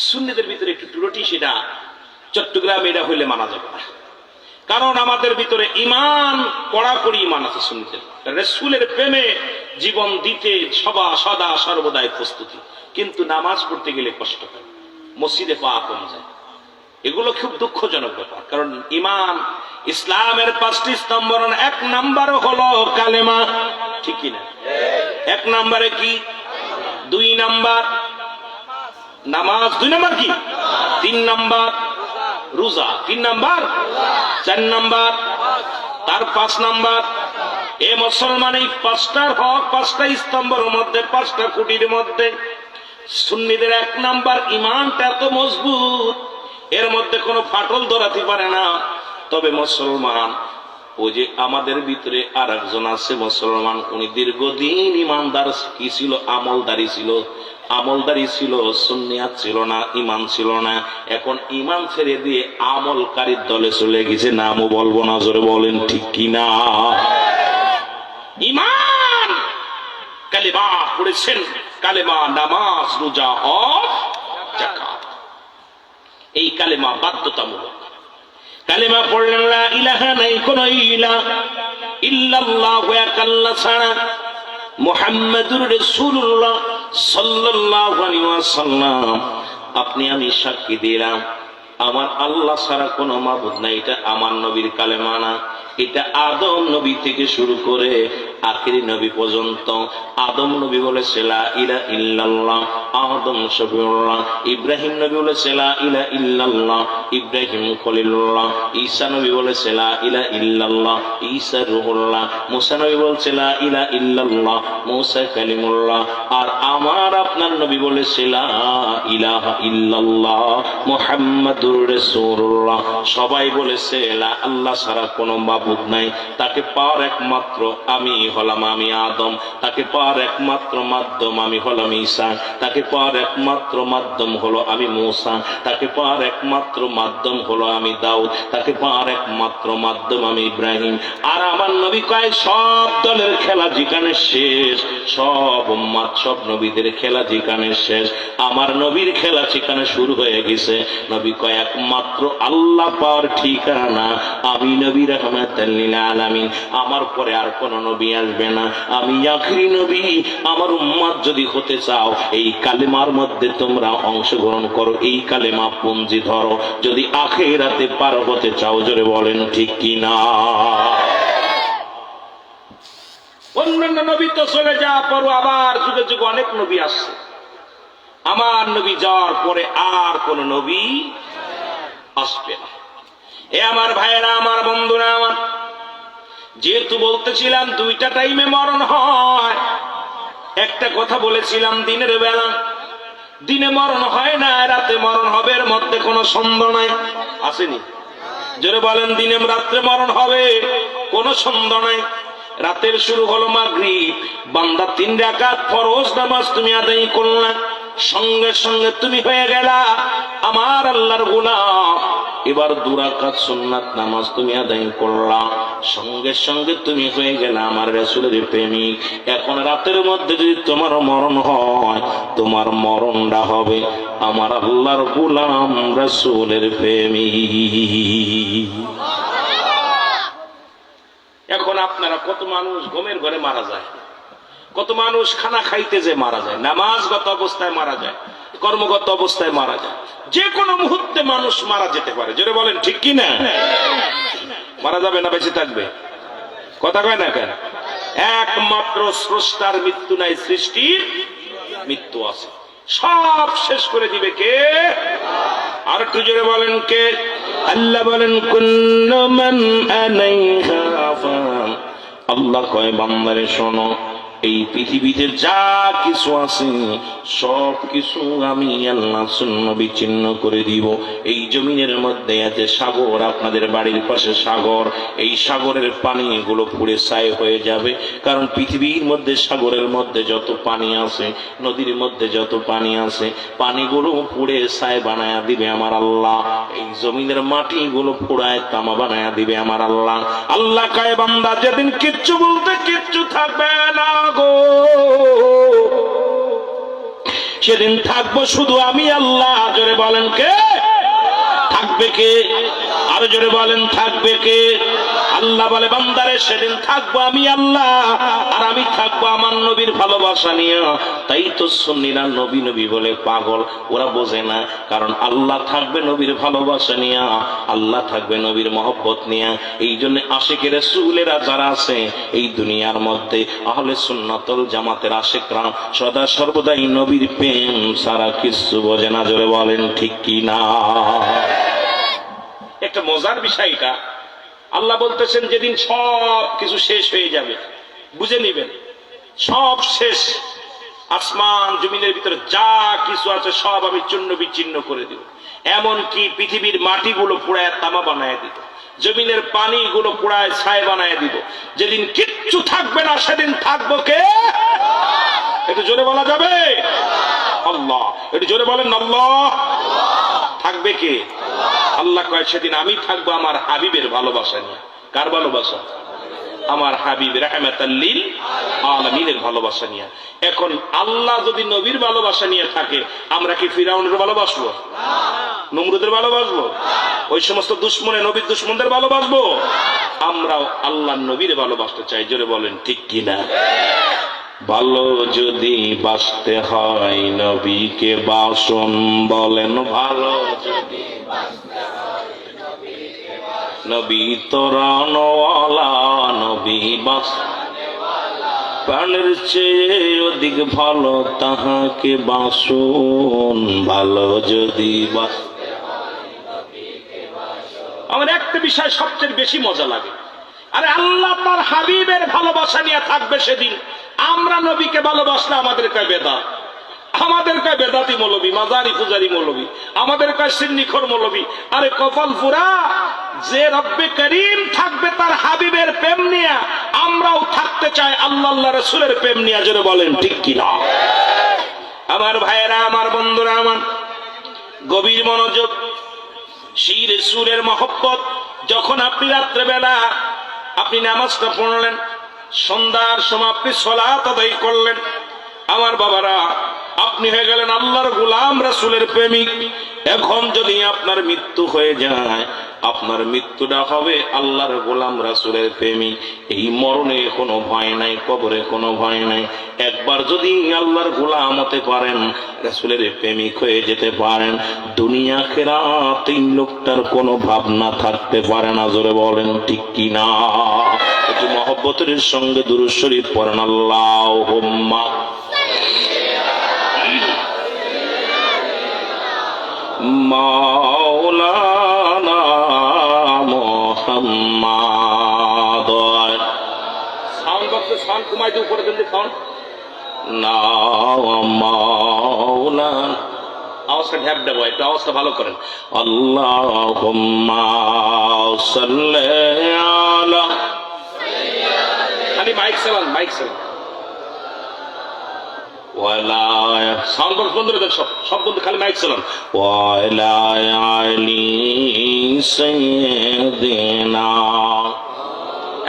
Speaker 1: সুন্নিদের ভিতরে একটু ত্রুটি, সেটা চট্টগ্রামে এটা হইলে মানা যাবে না। কারণ আমাদের ভিতরে ঈমান, কড়াকড়ি ঈমান আছে সুন্নিদের। রাসূলের প্রেমে জীবন দিতে সদা সর্বদাই প্রস্তুতি, কিন্তু নামাজ পড়তে গেলে কষ্ট হয়, মসজিদে পা কমে যায়। এগুলো খুব দুঃখজনক ব্যাপার। কারণ ঈমান, ইসলামের 5টি স্তম্ভ, 1 নাম্বার হলো কালেমা। ঠিক কিনা? 1 নাম্বারে কি? 2 নাম্বার নামাজ। 2 নাম্বার কি? 3 নাম্বার রোজা। 3 নাম্বার 4 নাম্বার, তার 5 নাম্বার। এ মুসলমান, এই 5টার হক, 5টা স্তম্ভের মধ্যে, 5টা খুঁটির মধ্যে সুন্নিদের 1 নাম্বার ঈমানটা এত মজবুত, এর মধ্যে কোনো ফাটল ধরাতে পারে না। তবে মুসলমান, ওই যে আমাদের ভিতরে আর একজন আছে মুসলমান, উনি দীর্ঘদিন ইমানদার কি ছিল? আমলদারি ছিল। আমলদারি ছিল, সুন্নিয়াত ছিল না, ঈমান ছিল না। এখন ঈমান ছেড়ে দিয়ে আমলকারীর দলে চলে গেছে। নামও বলবো না, জোরে বলেন ঠিক কিনা? ঈমান কালেমা পড়েছেন, কালেমা, নামাজ, রোজা, হজ, যাকাত। এই কালেমা বাধ্যতামূলক। কালেমা পড়লেন, লা ইলাহা, নাই কোন ইলাহ ইল্লাল্লাহু, এক আল্লাহ ছাড়া, মুহাম্মাদুর রাসূলুল্লাহ সাল্লাল্লাহু আলাইহি ওয়াসাল্লাম। আপনি আমি সাক্ষী দিলাম, আমার আল্লাহ ছাড়া কোনো মাবুদ নাই। এটা আমার নবীর কালেমা না। এটা আদম নবী থেকে শুরু করে আখিরি নবী পর্যন্ত। আদম নবী বলেছে লা ইলাহা ইল্লাল্লাহ, আদম শফিউল্লাহ। ইব্রাহিম নবী বলেছে লা ইলাহা ইল্লাল্লাহ, ইব্রাহিম খলিলুল্লাহ, ঈসা নবী বলেছে লা ইলাহা ইল্লাল্লাহ, ঈসা রূহুল্লাহ, মুসা নবী বলছে লা ইলাহা ইল্লাল্লাহ, মুসা কালিমুল্লাহ, আর আমার আপনার নবী বলেছে লা ইলাহা ইল্লাল্লাহ মুহাম্মাদুর রাসূলুল্লাহ। সবাই বলেছে লা আল্লাহ ছাড়া কোনো মাবুদ নাই, তাকে পাওয়ার একমাত্র আমি হলাম আমি আদম, তাকে পাওয়ার একমাত্র মাধ্যম আমি হলাম ঈসা, তাকে পাওয়ার একমাত্র মাধ্যম হলো আমি মূসা, তাকে পাওয়ার একমাত্র মাধ্যম হলো আমি দাউদ, তাকে পাওয়ার একমাত্র মাধ্যম আমি ইব্রাহিম। আর আমার নবী কয় সব দলের খেলা যেখানে শেষ, সব উম্মাত সব নবীদের খেলা যেখানে শেষ, আমার নবীর খেলা যেখানে শুরু হয়ে গেছে। নবী কয় একমাত্র আল্লাহ পাওয়ার ঠিকানা আমি নবী রাহমাতাল লিল আলামিন, আমার পরে আর কোন নবী আসবে না, আমি আখিরি নবী। আমার উম্মাত যদি হতে চাও এই কালেমার মধ্যে তোমরা অংশগ্রহণ করো, এই কালেমা পুঞ্জি ধরো, যদি আখিরাতে পার হতে চাও। জোরে বলেন ঠিক কিনা? অন্যান্য নবী তো চলে যাওয়ার পর আবার যুগে যুগে অনেক নবী আসছে, আমার নবী যাওয়ার পরে আর কোন নবী আসবে না। এ আমার ভাইয়েরা, আমার বন্ধুরা, আমার যেহেতু বলতেছিলাম দুইটা টাইমে মরণ হয়, একটা কথা বলেছিলাম দিনের বেলা দিনে মরণ হয় না, রাতে মরণ হবে, এর মধ্যে কোনো সন্দেহ নাই, আসেনি? জোরে বলেন দিনে রাত্রে মরণ হবে, কোনো সন্দেহ নাই। রাতের শুরু হলো মাগরিব, বান্দা 3 রাকাত ফরজ নামাজ তুমি আদায় করলা, সঙ্গে সঙ্গে তুমি হয়ে গেলা আমার আল্লাহর গোলাম। এবার 2 রাকাত সুন্নাত নামাজ তুমি আদায় করলা, সঙ্গে সঙ্গে তুমি হয়ে গেলা আমার রাসূলের প্রেমিক। এখন রাতের মধ্যে যদি তোমার মরণ হয়, তোমার মরণটা হবে আমার আল্লাহর গোলাম রাসূলের প্রেমিক। এখন আপনারা কত মানুষ ঘুমের ঘরে মারা যায়, কত মানুষ খানা খাইতে যে মারা যায়, নামাজগত অবস্থায় মারা যায়, কর্মগত অবস্থায় মারা যায়, যে কোনো মুহূর্তে মানুষ মারা যেতে পারে। জোরে বলেন ঠিক কি না? মারা যাবে না বেঁচে থাকবে? কথা কয় না কেন? একমাত্র স্রষ্টার মৃত্যু নাই, সৃষ্টির মৃত্যু আছে। সব শেষ করে দিবে কে? আর একটু জোরে বলেন কে? আল্লাহ বলেন কুল্লু মান আলাইহা ফান। আল্লাহ কয় বান্দারে শোনো, এই পৃথিবীতে যা কিছু আছে সব কিছু আমি আল্লাহ শূন্য বিচ্ছিন্ন করে দিব। এই জমিনের মধ্যে আছে সাগর, আপনাদের বাড়ির পাশে সাগর, এই সাগরের পানিগুলো পুড়ে ছাই হয়ে যাবে। কারণ পৃথিবীর মধ্যে সাগরের মধ্যে যত পানি আছে, নদীর মধ্যে যত পানি আছে, পানিগুলো পুড়ে ছাই বানায়া দিবে আমার আল্লাহ। এই জমিনের মাটিগুলো পুড়ায় তামা বানায়া দিবে আমার আল্লাহ। আল্লাহ কয় বান্দা যেদিন কিচ্ছু বলতে কিচ্ছু থাকবে না গো, সেদিন থাকবো শুধু আমি আল্লাহ। জোরে বলেন কে থাকবে? কে? আরো জোরে বলেন থাকবে কে? আল্লাহ বলে বান্দারে সেদিন থাকবো আমি আল্লাহ, আর আমি থাকবো আমার নবীর ভালোবাসা নিয়ে। তাই তো সুন্নিরা নবী নবী বলে পাগল, ওরা বোঝে না। কারণ আল্লাহ থাকবে নবীর ভালোবাসা নিয়ে, আল্লাহ থাকবে নবীর মহব্বত নিয়ে। এই জন্য আশিকের রাসূলেরা যারা আছে এই দুনিয়ার মধ্যে, আহলে সুন্নাতুল জামাতের আশিকরা সদা সর্বদাই নবীর প্রেম সারা কিছু বোঝে না। জোরে বলেন ঠিক কি না? একটা মজার বিষয়টা আল্লাহ বলতেছেন যেদিন সব কিছু শেষ হয়ে যাবে, বুঝে নিবেন সব শেষ, আসমান জমিনের ভিতরে যা কিছু আছে সব আমি চূর্ণ বিচ্ছিন্ন করে দিব। এমনকি পৃথিবীর মাটিগুলো পুড়ায় তামা বানায় দিব, জমিনের পানিগুলো পুড়ায় ছাই বানায় দিব। যেদিন কিচ্ছু থাকবে না সেদিন থাকবো কে? একটু জোরে বলা যাবে? আল্লাহ। একটু জোরে বলেন আল্লাহ। থাকবে কে? আল্লাহ কয় সেদিন আমি থাকবো আমার হাবিবের ভালোবাসা নিয়ে। কার ভালোবাসা? আমার হাবিব রাহমাতাল লিল আলামিনের ভালোবাসা নিয়ে। এখন আল্লাহ যদি নবীর ভালোবাসা নিয়ে থাকে, আমরা কি ফিরাউনের ভালোবাসবো? নমরুদের ভালোবাসবো? ওই সমস্ত দুশ্মনে নবীর দুশ্মনদের ভালোবাসবো? আমরাও আল্লাহ নবীর ভালোবাসতে চাই। জোরে বলেন ঠিক কিনা? ভালো যদি বাসতে হয় নবীকে বাসন, বলেন ভালো যদি নবী তোরানওয়ালা, নবী বাস প্রাণের চেয়ে অধিক ভালো তাহাকে বাসন। ভালো যদি আমার একটা বিষয় সবচেয়ে বেশি মজা লাগে, আরে আল্লাহ তার হাবিবের ভালোবাসা নিয়ে থাকবে সেদিন। আমরা নবীকে ভালোবাসলে আমাদের কয় বেদাত, আমাদের কয় বেদাতি মৌলবী, মাজারি পূজারি মৌলবী, আমাদের কয় সিন্নিখোর মৌলবী। আরে কপাল পুরা, যে রব্বে করিম থাকবে তার হাবিবের প্রেম নিয়ে, আমরাও থাকতে চাই আল্লাহ আল্লাহ রাসূলের প্রেম নিয়ে। জোরে বলেন ঠিক কিনা? আমার ভাইয়েরা, আমার বন্ধুরা, আমার গভীর মনোযোগ। সেই রাসূলের মহব্বত যখন আপনি রাত্রেবেলা আপনি নামাজটা পড়লেন, সন্ধ্যার সময় আপনি সালাত আদায় করলেন, আমার বাবারা আপনি হয়ে গেলেন আল্লাহর গোলাম, রাসূলের প্রেমিক। এখন যদি আপনার মৃত্যু হয়ে যায়, আপনার মৃত্যুটা হবে আল্লাহর গোলাম, রাসূলের প্রেমিক। এই মরণে কোনো ভয় নাই, কবরে কোনো ভয় নাই। একবার যদি আল্লাহর গোলাম হতে পারেন, রাসূলের প্রেমিক হয়ে যেতে পারেন, দুনিয়া আখিরাত এই লোকটার কোনো ভাবনা থাকতে পারে না। জোরে বলেন ঠিক কিনা? একটু মহব্বতের সঙ্গে দুরূদ শরীফ পড়েন। আল্লাহুম্মা মাওলানা মুহাম্মাদ। সাউন্ড বক্সে সাউন্ড কমাই দিয়ে উপরে দেন, সাউন্ড না মাওলানা, আওয়াজটা ঢ্যাপ দেবো, একটু আওয়াজটা ভালো করেন। আল্লাহুম্মা সাল্লি আলা, খালি মাইক চালান, মাইক চালান। সাউন্ড বক্স বন্ধ করে দেন, সব বন্ধু, খালি মাইক চালান। ওয়ালা আলি সাইয়্যিদিনা,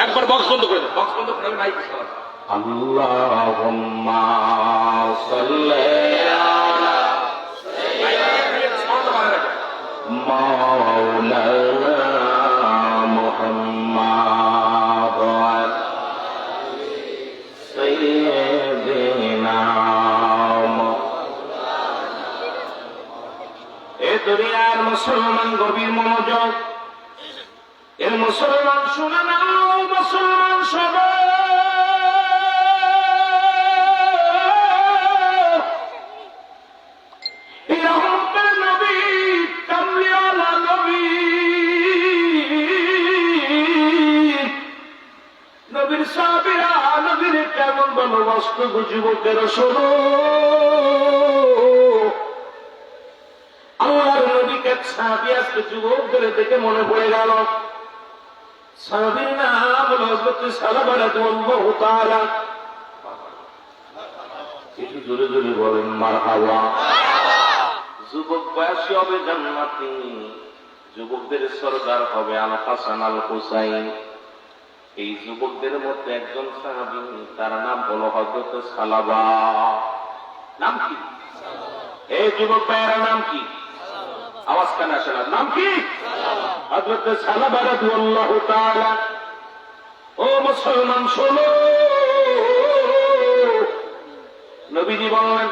Speaker 1: একবার বক্স বন্ধ করে দেন, বক্স বন্ধ করে মাইক চালান। আল্লাহুম্মা সাল্লি আলা মাওলানা মুহাম্মাদ সাইয়্যিদিনা। এ দুনিয়ার মুসলমান গভীর মনোযোগ, এর মুসলমান শুনে নাও, মুসলমান সবাই কেমন ভালোবাসত যুবকের শোনো। আল্লাহর নবীকে সাহাবী আজকে যুবকদের দেখে মনে পড়ে গেল। সাহাবীর নাম হলো হযরত সালাবা রাদিয়াল্লাহু তাআলা। একটু জোরে জোরে বলেন মারহাবা। যুবক বয়সী হবে জান্নাতি, যুবকদের সরদার হবে আল হাসান আল হুসাইন। এই যুবকদের মধ্যে একজন সাহাবী, তার নাম হলো হযরত সালাবা। নাম কি? এই যুবক ভাইয়ের নাম কি? আওয়াজ কানে আসে না, নাম কি? হযরত সালাবা রাদিয়াল্লাহু তাআলা। ও মুসলমান শোনো, নবীজি বলেন,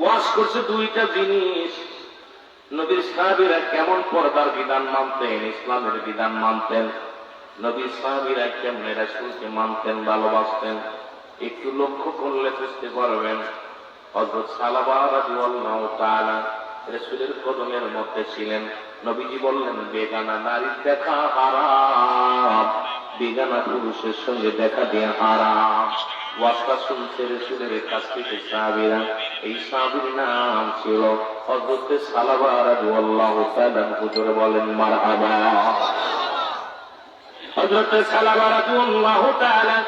Speaker 1: ওয়াজ করছে দুইটা জিনিস। নবীর সাহাবীরা কেমন পর্দার বিধান মানতেন, ইসলামের বিধান মানতেন, নবীর সাহাবীরা কেমনে রাসূলকে মানতেন, ভালোবাসতেন, একটু লক্ষ্য করলে বুঝতে পারবেন। হযরত সালাবা রাদিয়াল্লাহু তাআলা রাসূলের কদমের মধ্যে ছিলেন। নবীজি বললেন, বেগানা নারীর দেখা হারাম, বেগানা পুরুষের সঙ্গে দেখা দিয়ে হারাম। ওয়াজটা শুনছে রাসূলের কাছ থেকে সাহাবীরা। এই সাহাবীর নাম ছিল হযরত সালাবা রাদিয়াল্লাহু তাআলা। হুজুর বলেন মারহাবা। হযরত সালাবা রাদিয়াল্লাহু তাআলা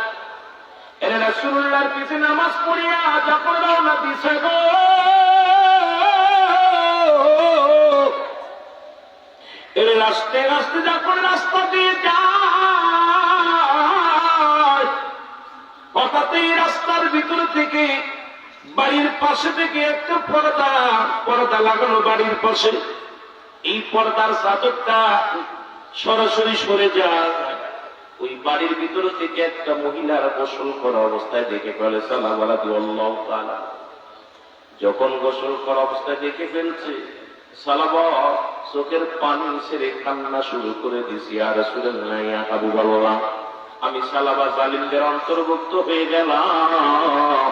Speaker 1: এর রাসূলুল্লাহর পিছে নামাজ পড়িয়া যখন রওনা দিছে গো, এর রাস্তে রাস্তে যখন রাস্তা দিয়ে যায়, হঠাৎ এই রাস্তার ভিতর থেকে বাড়ির পাশে থেকে একটা পর্দা লাগানো বাড়ির পাশে, এই পর্দার চাদরটা সরাসরি সরে যায়। ওই বাড়ির ভিতর থেকে একটা মহিলার গোসল করা অবস্থায় দেখে ফেলে সালাবা রাদিয়াল্লাহু তাআলা। যখন গোসল করা অবস্থায় দেখে ফেলছে, সালাবা চোখের পানি ছেড়ে কান্না শুরু করে দিছি। আর রাসূলুল্লাহ, ইয়া হাবিবাল্লাহ, আমি সালাবা জালিমদের অন্তর্ভুক্ত হয়ে গেলাম,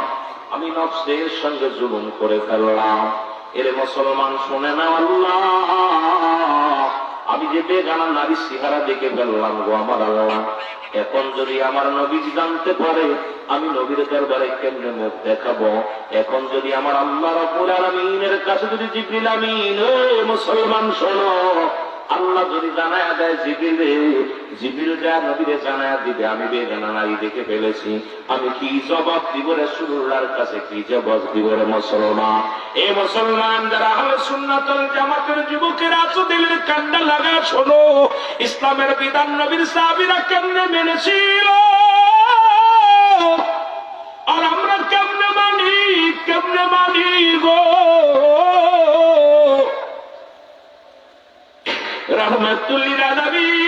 Speaker 1: আমি নফসের সঙ্গে জুলুম করে ফেললাম। এর মুসলমান শুনে না, আল্লাহ আমি যে বেগানা নারী চেহারা দেখে ফেললাম গো আমার আল্লাহ। এখন যদি আমার নবীজি জানতে পারে আমি নবীর দরবারে কেমনে মুখ দেখাবো, এখন যদি আমার আল্লাহ রাব্বুল আলামিনের কাছে যদি জিবরিল আমিন মুসলমান শোনো, আল্লাহ যদি জানায়া দেয় জিবরিল যা নবীরে জানায়া দিবে আমি বেগানা নারী দেখে ফেলেছি, আমি কি জবাব দিব রাসূলুল্লাহর কাছে, কি জবাব দিব রে মুসলমান? এ মুসলমান যারা আহলে সুন্নাত ওয়াল জামাতের যুবকেরা আছো, দিলের কান্না লাগা শোনো, ইসলামের বিধান নবীর সাহাবীরা কেমনে মেনেছিল আর আমরা কেমনে মানি গো। রহমাতুল লিল আলামিন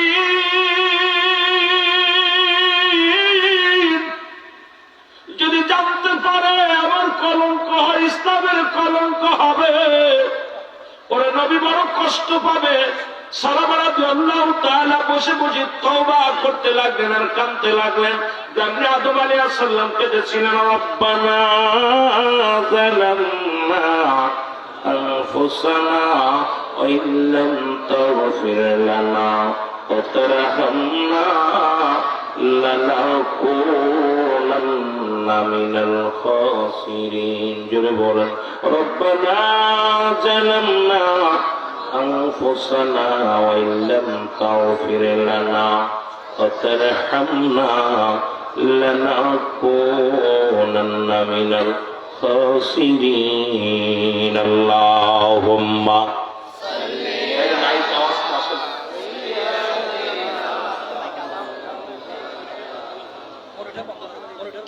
Speaker 1: যদি জানতে পারে আমার কলঙ্ক হয়, ইসলামের কলঙ্ক হবে, ওরে নবী বড় কষ্ট পাবে। সাহাবা রাদিয়াল্লাহু তাআলা বসে বসে তওবা করতে লাগলেন আর কাঁদতে লাগলেন। যেমনি আদম আলাইহিস সালাম কেঁদেছিলেন, রব্বানা যালামনা আনফুসানা ওয়া ইল্লাম তাগফির লানা ওয়া তারহামনা লানাকুনান্না মিনাল খাসিরিন। জোরে বলেন, রব্বানা যালামনা أنفسنا وإن لم تغفر لنا وترحمنا لنكونن من الخاسرين اللهم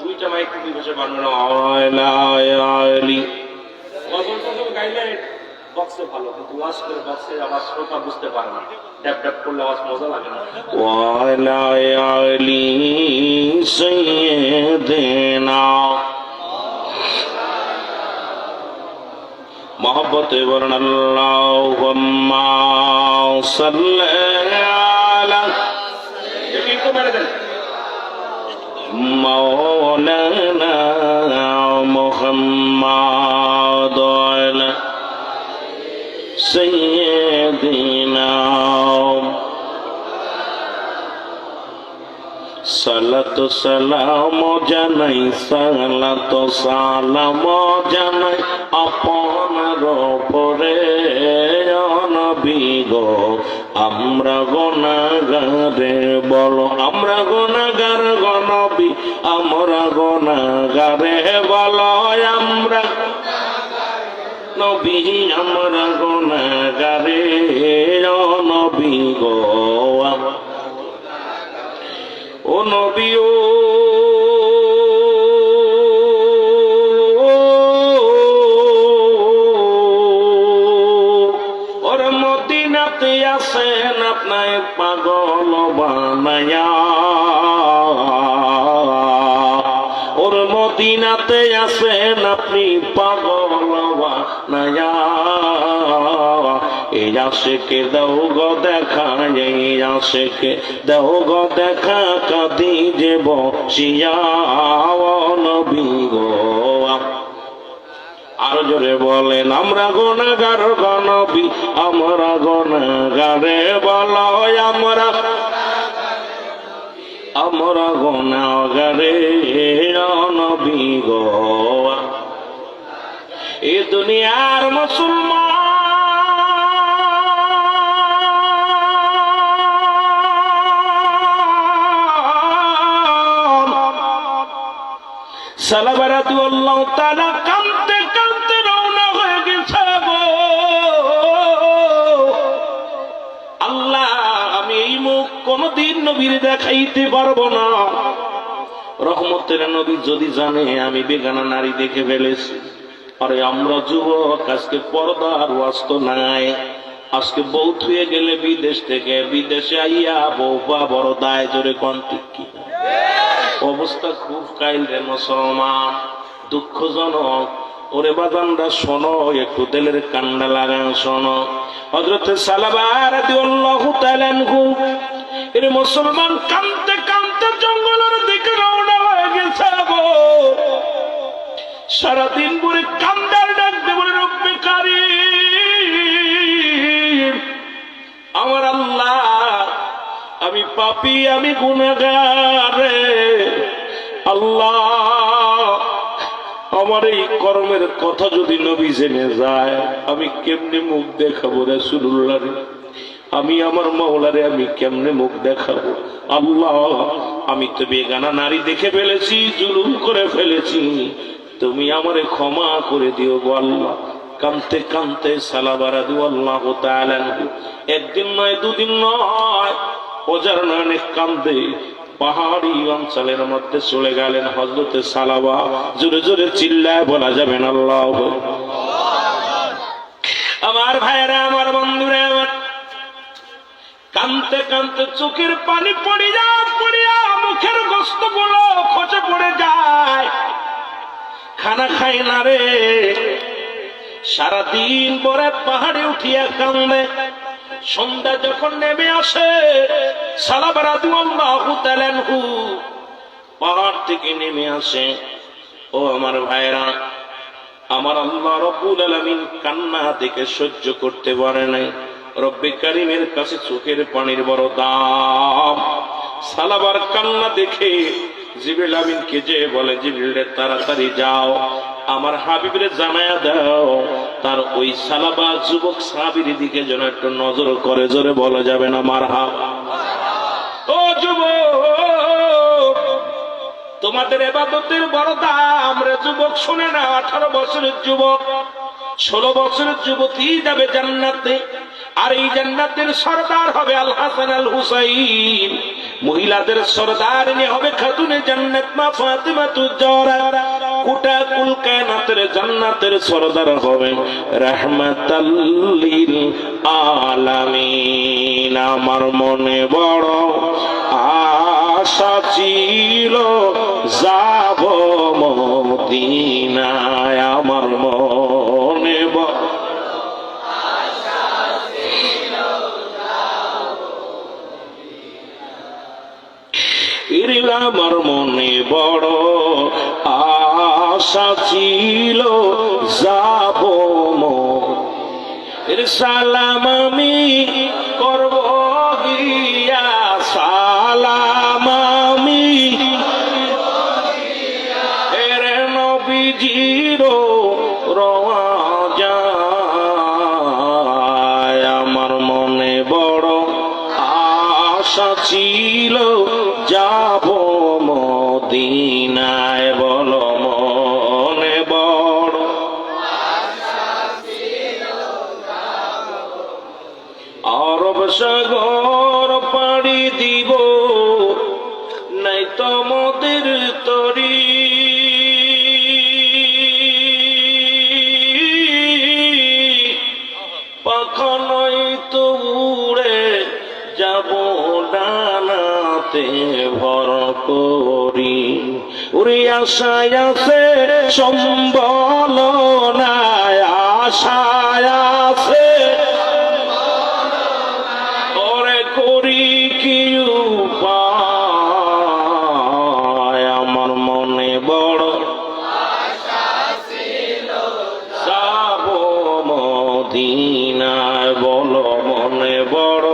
Speaker 1: দুইটা মাইক দিবসে বানানো আলী বক্সে ভালো, কিন্তু ওয়াজ করে বক্সে আওয়াজ শ্রোতা বুঝতে পারে না, ট্যাপ ট্যাপ করলে আওয়াজ মজা লাগে না। ওয়ালা আলি সাইয়্যিদিনা মোহাব্বতে বলেন আল্লাহুম্মা সাল্লি আলা একটু মেরে দেন মাওলানা মুহাম্মাদ سيدنا সালাত সালাম জানাই, সালাত সালাম জানাই আপনার উপরে নবী গো। আমরা গুনাহগারে বলো, আমরা গুনাহগার গো নবী, আমরা গুনাহগারে বলো, আমরা নবী আমরা গুনাহগারে নবী গো। ও নবী ওর মদিনাতে আসেন আপনায় পাগল বানায়া, ওর মদিনাতে আসেন আপনি পাগল বানায়া। এই আশিকে দাও গো দেখা, এই আশিকে দাও গো দেখা, কাঁদি যে বসিয়া নবী গো। আরো জোরে বলেন, আমরা গুনাহগার গো নবী, আমরা গুনাহগারে বলো, আমরা গুনাহগারে নবী গো। এই দুনিয়ার মুসলমান সাহাবা রাদিয়াল্লাহু তাআলা কাঁদতে কাঁদতে রওনা হয়ে গেছে গো। আল্লাহ আমি এই মুখ কোনদিন নবীর দেখাইতে পারবো না। রহমতের নবী যদি জানে আমি বেগানা নারী দেখে ফেলেছি। আরে আমরা যুবক, আজকে পর্দার ওয়াস্ত নাই, আজকে বউ থুয়ে গেলে বিদেশ থেকে, বিদেশে আইয়া বউ পা বড় দায়। জোরে কোন ঠিক কি অবস্থা খুব কাইল রে মুসলমান, দুঃখজনক। ওরে বাজানরা শোনো, একটু দিলের কান্না লাগান শোনো। হযরত সালাবা রাদিয়াল্লাহু তাআলা আনহু এর মুসলমান কাঁদতে কাঁদতে জঙ্গলের দিকে রওনা হয়ে গেছে গো। সারাদিন পরে কান্দার ডাক দিয়ে বলে, রব্বে কারীম আমার আল্লাহ পাপী, আমি গুনাহগার। আল্লাহ, আমার এই কর্মের কথা যদি নবী জেনে যায়, আমি কেমনে মুখ দেখাবো রাসূলুল্লাহ রে? আমি আমার মাওলারে আমি কেমনে মুখ দেখাবো? আল্লাহ, আমি তো বেগানা নারী দেখে ফেলেছি, জুলুম করে ফেলেছি, তুমি আমারে ক্ষমা করে দিও গো আল্লাহ। কানতে কানতে সালাবা রাদিয়াল্লাহু তাআলা একদিন নয়, দুদিন নয়, ওজার নয় কান্দে পাহাড়ি অঞ্চলের মধ্যে চলে গেলেন হযরতে সালাবা। জোরে জোরে চিল্লায় বলা যাবে না আল্লাহু আকবার। আমার ভাইরা, আমার বন্ধুরা, আমার কানতে কানতে চোখের পানি পড়িয়া পড়িয়া মুখের গোস্ত গুলো খসে পড়ে যায়, খানা খাই না রে। সারাদিন পরে পাহাড়ে উঠিয়া কান্দে। সন্ধ্যা যখন নেমে আসে, সালাবা রাদিয়াল্লাহু তাআলা আনহু পাহাড় থেকে নেমে আসে। ও আমার ভাইরা, আমার আল্লাহ রাব্বুল আলামিন কান্না দেখে সহ্য করতে পারে নাই। রব্বে কারীমের কাছে চোখের পানির বড় দাম। সালাবার কান্না দেখে জিবরিল আমিনকে যে বলে, জিবরিল রে তাড়াতাড়ি যাও, আমার হাবিবরে জানায়া দাও তার ওই সালাবা যুবক সাহাবীর দিকে যেন একটু নজর করে। জোরে বলা যাবে না মারহাবা। ও যুবক, তোমাদের ইবাদতের বড় দাম রে যুবক। শুনে না, 18 বছরের যুবক, 16 বছরের যুবতী যাবে জান্নাতে, আর এই জান্নাতের সরদার হবে আল হাসান আল হুসাইন। মহিলাদের সরদার হবে খাতুনে জান্নাত মা ফাতিমাতুজ জাহরা। গোটা কুল কায়নাতের জান্নাতের সরদার হবে রাহমাতাল লিল আলামিন। আমার মনে বড় আশা ছিল যাব মদিনায়, আমার মনে বড় আমার মনে বড় আশা ছিল যাব সালাম আমি করব গিয়া, সালাম আমি এর নবীজির রওজায়। আমার মনে বড় আশা ছিল যাব মদিনায়। বলো মনে বড় আরব সাগর পাড়ি দিব, নাই তো মোদের তরি। পাখা নয় তো উড়ে যাব ডানাতে ভর করি। উড়ি আশায় আছে সম্বল নাই, আশায় আছে ওরে করি কি উপায়। আমার মনে বড় যাব মদিনায়। বলো মনে বড়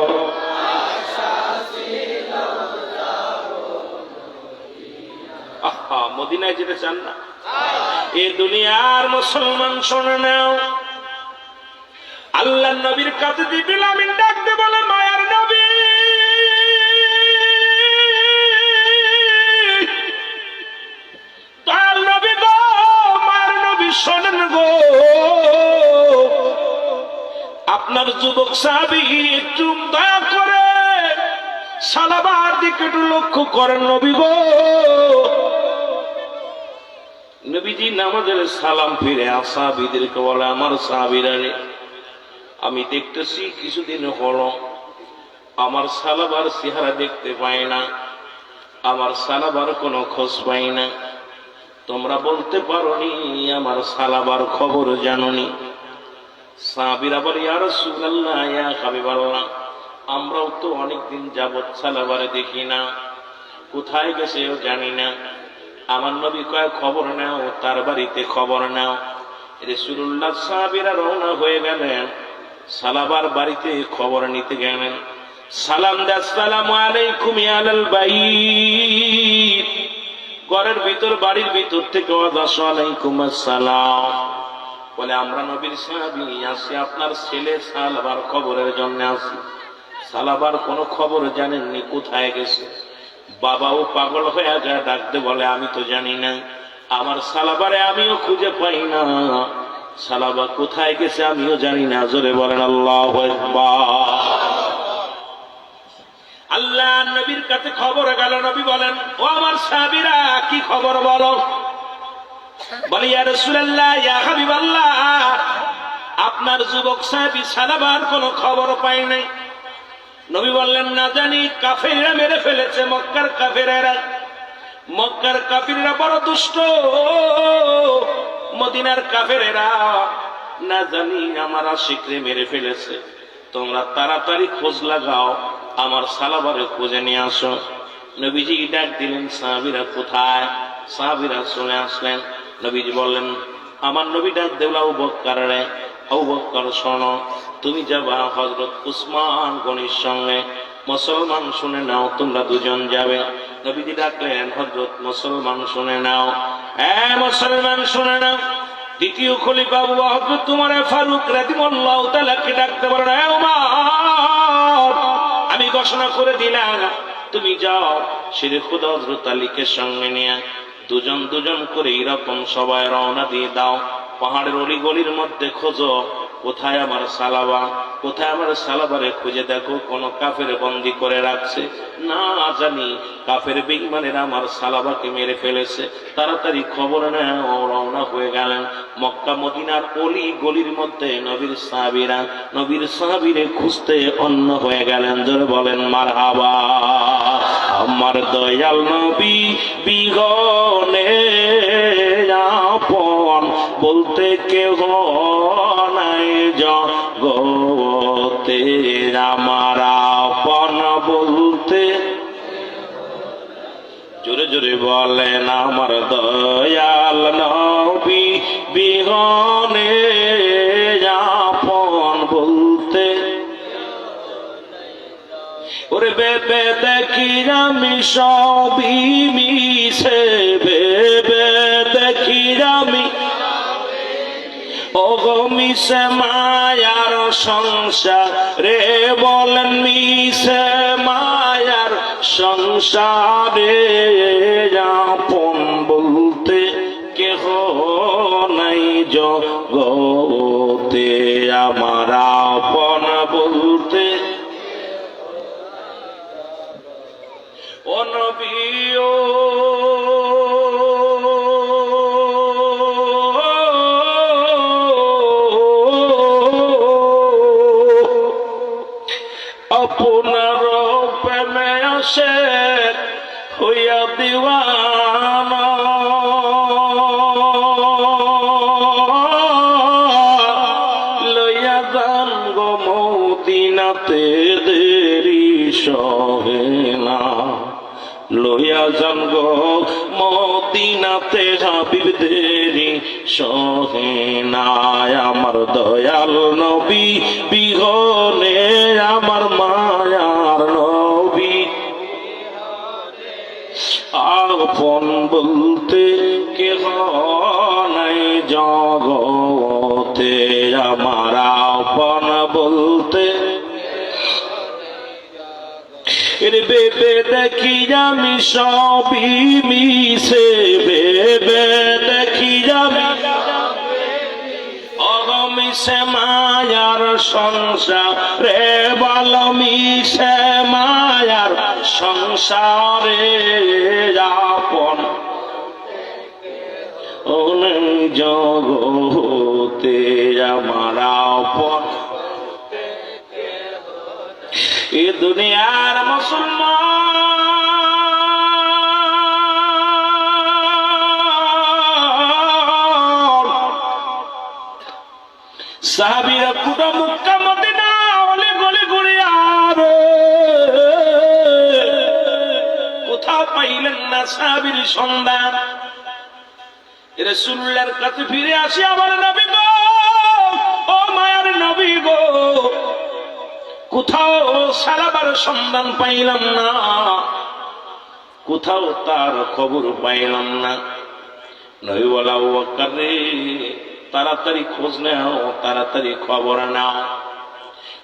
Speaker 1: মদিনায় যেতে চান না? এ দুনিয়ার মুসলমান শোনে নাও, আল্লাহর নবীর কাছে জিবরিল আমিন ডাকতে বলে, মায়ার নবী, দয়াল নবী গো, মায়ার নবী শোনেন গো, আপনার যুবক সাহাবী একটু দয়া করে সালাবার দিকে একটু লক্ষ্য করেন নবী গো। নবীজি নামাজের সালাম ফিরে সাহাবীদেরকে বলে, আমার সাহাবীরা রে, আমি দেখতেছি কিছুদিন হলো আমার সালাবার চেহারা দেখতে পাই না, আমার সালাবার কোনো খোঁজ পাই না। তোমরা বলতে পারোনি আমার সালাবার খবর জানোনি? সাহাবীরা বলে, ইয়া রাসূলুল্লাহ, ইয়া হাবিবাল্লাহ, আমরাও তো অনেকদিন যাবৎ সালাবারে দেখি না, কোথায় গেছে জানি না। আমার নবী কয়, খবর নাও, তার বাড়িতে খবর নাও। রাসূলুল্লাহ সাহাবীরা রওনা হয়ে গেলেন, সালাবার বাড়িতে খবর নিতে গেলেন। সালাম দে, আসসালামু আলাইকুম ইয়া আহলাল বাইত। ঘরের ভিতর, বাড়ির ভিতর থেকে আওয়াজ আসে ওয়ালাইকুম আসসালাম। বলে আমরা নবীর সাহাবী আসি, আপনার ছেলে সালাবার খবরের জন্য আসি। সালাবার কোনো খবর জানেননি, কোথায় গেছে? বাবাও পাগল হয়ে যায়, ডাকতে বলে আমি তো জানি না, আমার সালাবারে আমিও খুঁজে পাই না, সালাবা কোথায় গেছে আমিও জানি না। জোরে বলেন আল্লাহু আকবার। আল্লাহ নবীর কাছে খবর গেল। নবী বলেন, ও আমার সাহাবীরা, কি খবর বলো? বলে, ইয়া রাসূলুল্লাহ, ইয়া হাবিবাল্লাহ, আপনার যুবক সাহাবী সালাবার কোনো খবর পাই নাই। নবী বললেন, না জানি, কাফেররা মেরে ফেলেছে, মক্কার কাফেররা। মক্কার কাফেররা বড় দুষ্ট, মদিনার কাফেররা না জানি আমার আশিকরে মেরে ফেলেছে। তোমরা তাড়াতাড়ি খোঁজ লাগাও, আমার সালাবারে খুঁজে নিয়ে আসো। নবীজি ডাক দিলেন, সাহাবীরা কোথায়? সাহাবীরা চলে আসলেন। নবীজি বললেন, আমার নবী ডাক দেওয়া আবু বকর রে, আবু বকর শোনো, তুমি যাবা হযরত উসমান গনির সঙ্গে। মুসলমান শুনে নাও, তোমরা দুজন যাবে। নবীজি ডাকলেন, হযরত মুসলমান শুনে নাও, মুসলমান শুনে নাও। দ্বিতীয় খলিফা আবু হযরত উমর ফারুক রাদিয়াল্লাহু তাআলা কে ডাকতে বলেন, হে উমর, আমি ঘোষণা করে দিলাম, তুমি যাও শিরে খুদা হযরত আলীকে সঙ্গে নিয়ে দুজন দুজন করে এরকম সবাই রওনা দিয়ে দাও। পাহাড়ের অলি গলির মধ্যে খোঁজো, কোথায় আমার সালাবা, কোথায় আমার সালাবারে খুঁজে দেখো, কোন কাফের বন্দী করে রাখছে না জানি, কাফের বেঈমানেরা আমার সালাবাকে মেরে ফেলেছে, তাড়াতাড়ি খবর নাও। রওনা হয়ে গেলেন। মক্কা মদিনার অলি গলির মধ্যে নবীর সাহাবীরে খুঁজতে অন্য হয়ে গেলেন। জোরে বলেন মারহাবা। আমার দয়াল নবী বিগনে আপন বলতে কেহ নাই জগতে, আমার আপন বলতে, জোরে জোরে বলেন, আমার দয়াল নবী বিহনে আপন বলতে। ওরে বেবে দেখি আমি সবই মিছে, বেবে দেখি আমি ওগো মিছে মায়ার সংসারে, বলেন মিছে মায়ার সংসারে, আপন বলতে কেহ নাই জগতে, আমার আপন বলতে। ও নবী ও আপনার প্রেমে আসে হইয়া দিওয়ানা, লইয়া যান গো মদিনাতে দেরি সহে না, লইয়া যান গো মদিনাতে হাবিব দেরি সহে না। আমার দয়াল নবী বিহনে, আমার মায়ার নবী আপন বলতে কেহ নাই জগতে, আমার আপন বলতে। বেবে দেখি আমি সবই মিছে, বেবে দেখি আমি মিছে মায়ার সংসারে, বল মিছে মায়ার সংসারে, আপন জগতে, আমার আপন। এ দুনিয়ার মুসলমান সাহাবীরা পুরো মক্কা মদিনা অলি গলি ঘুরে আর কোথাও পাইলেন না সাহাবীর সন্ধান। রাসূলুল্লাহর কাছে ফিরে আসি, আমার নবী গো, ও মায়ার নবী গো, কোথাও সালাবার সন্ধান পাইলাম না, কোথাও তার খবর পাইলাম না। নবী বলে আবু বকর রে, তাড়াতাড়ি খোঁজ নাও, তাড়াতাড়ি খবর নাও।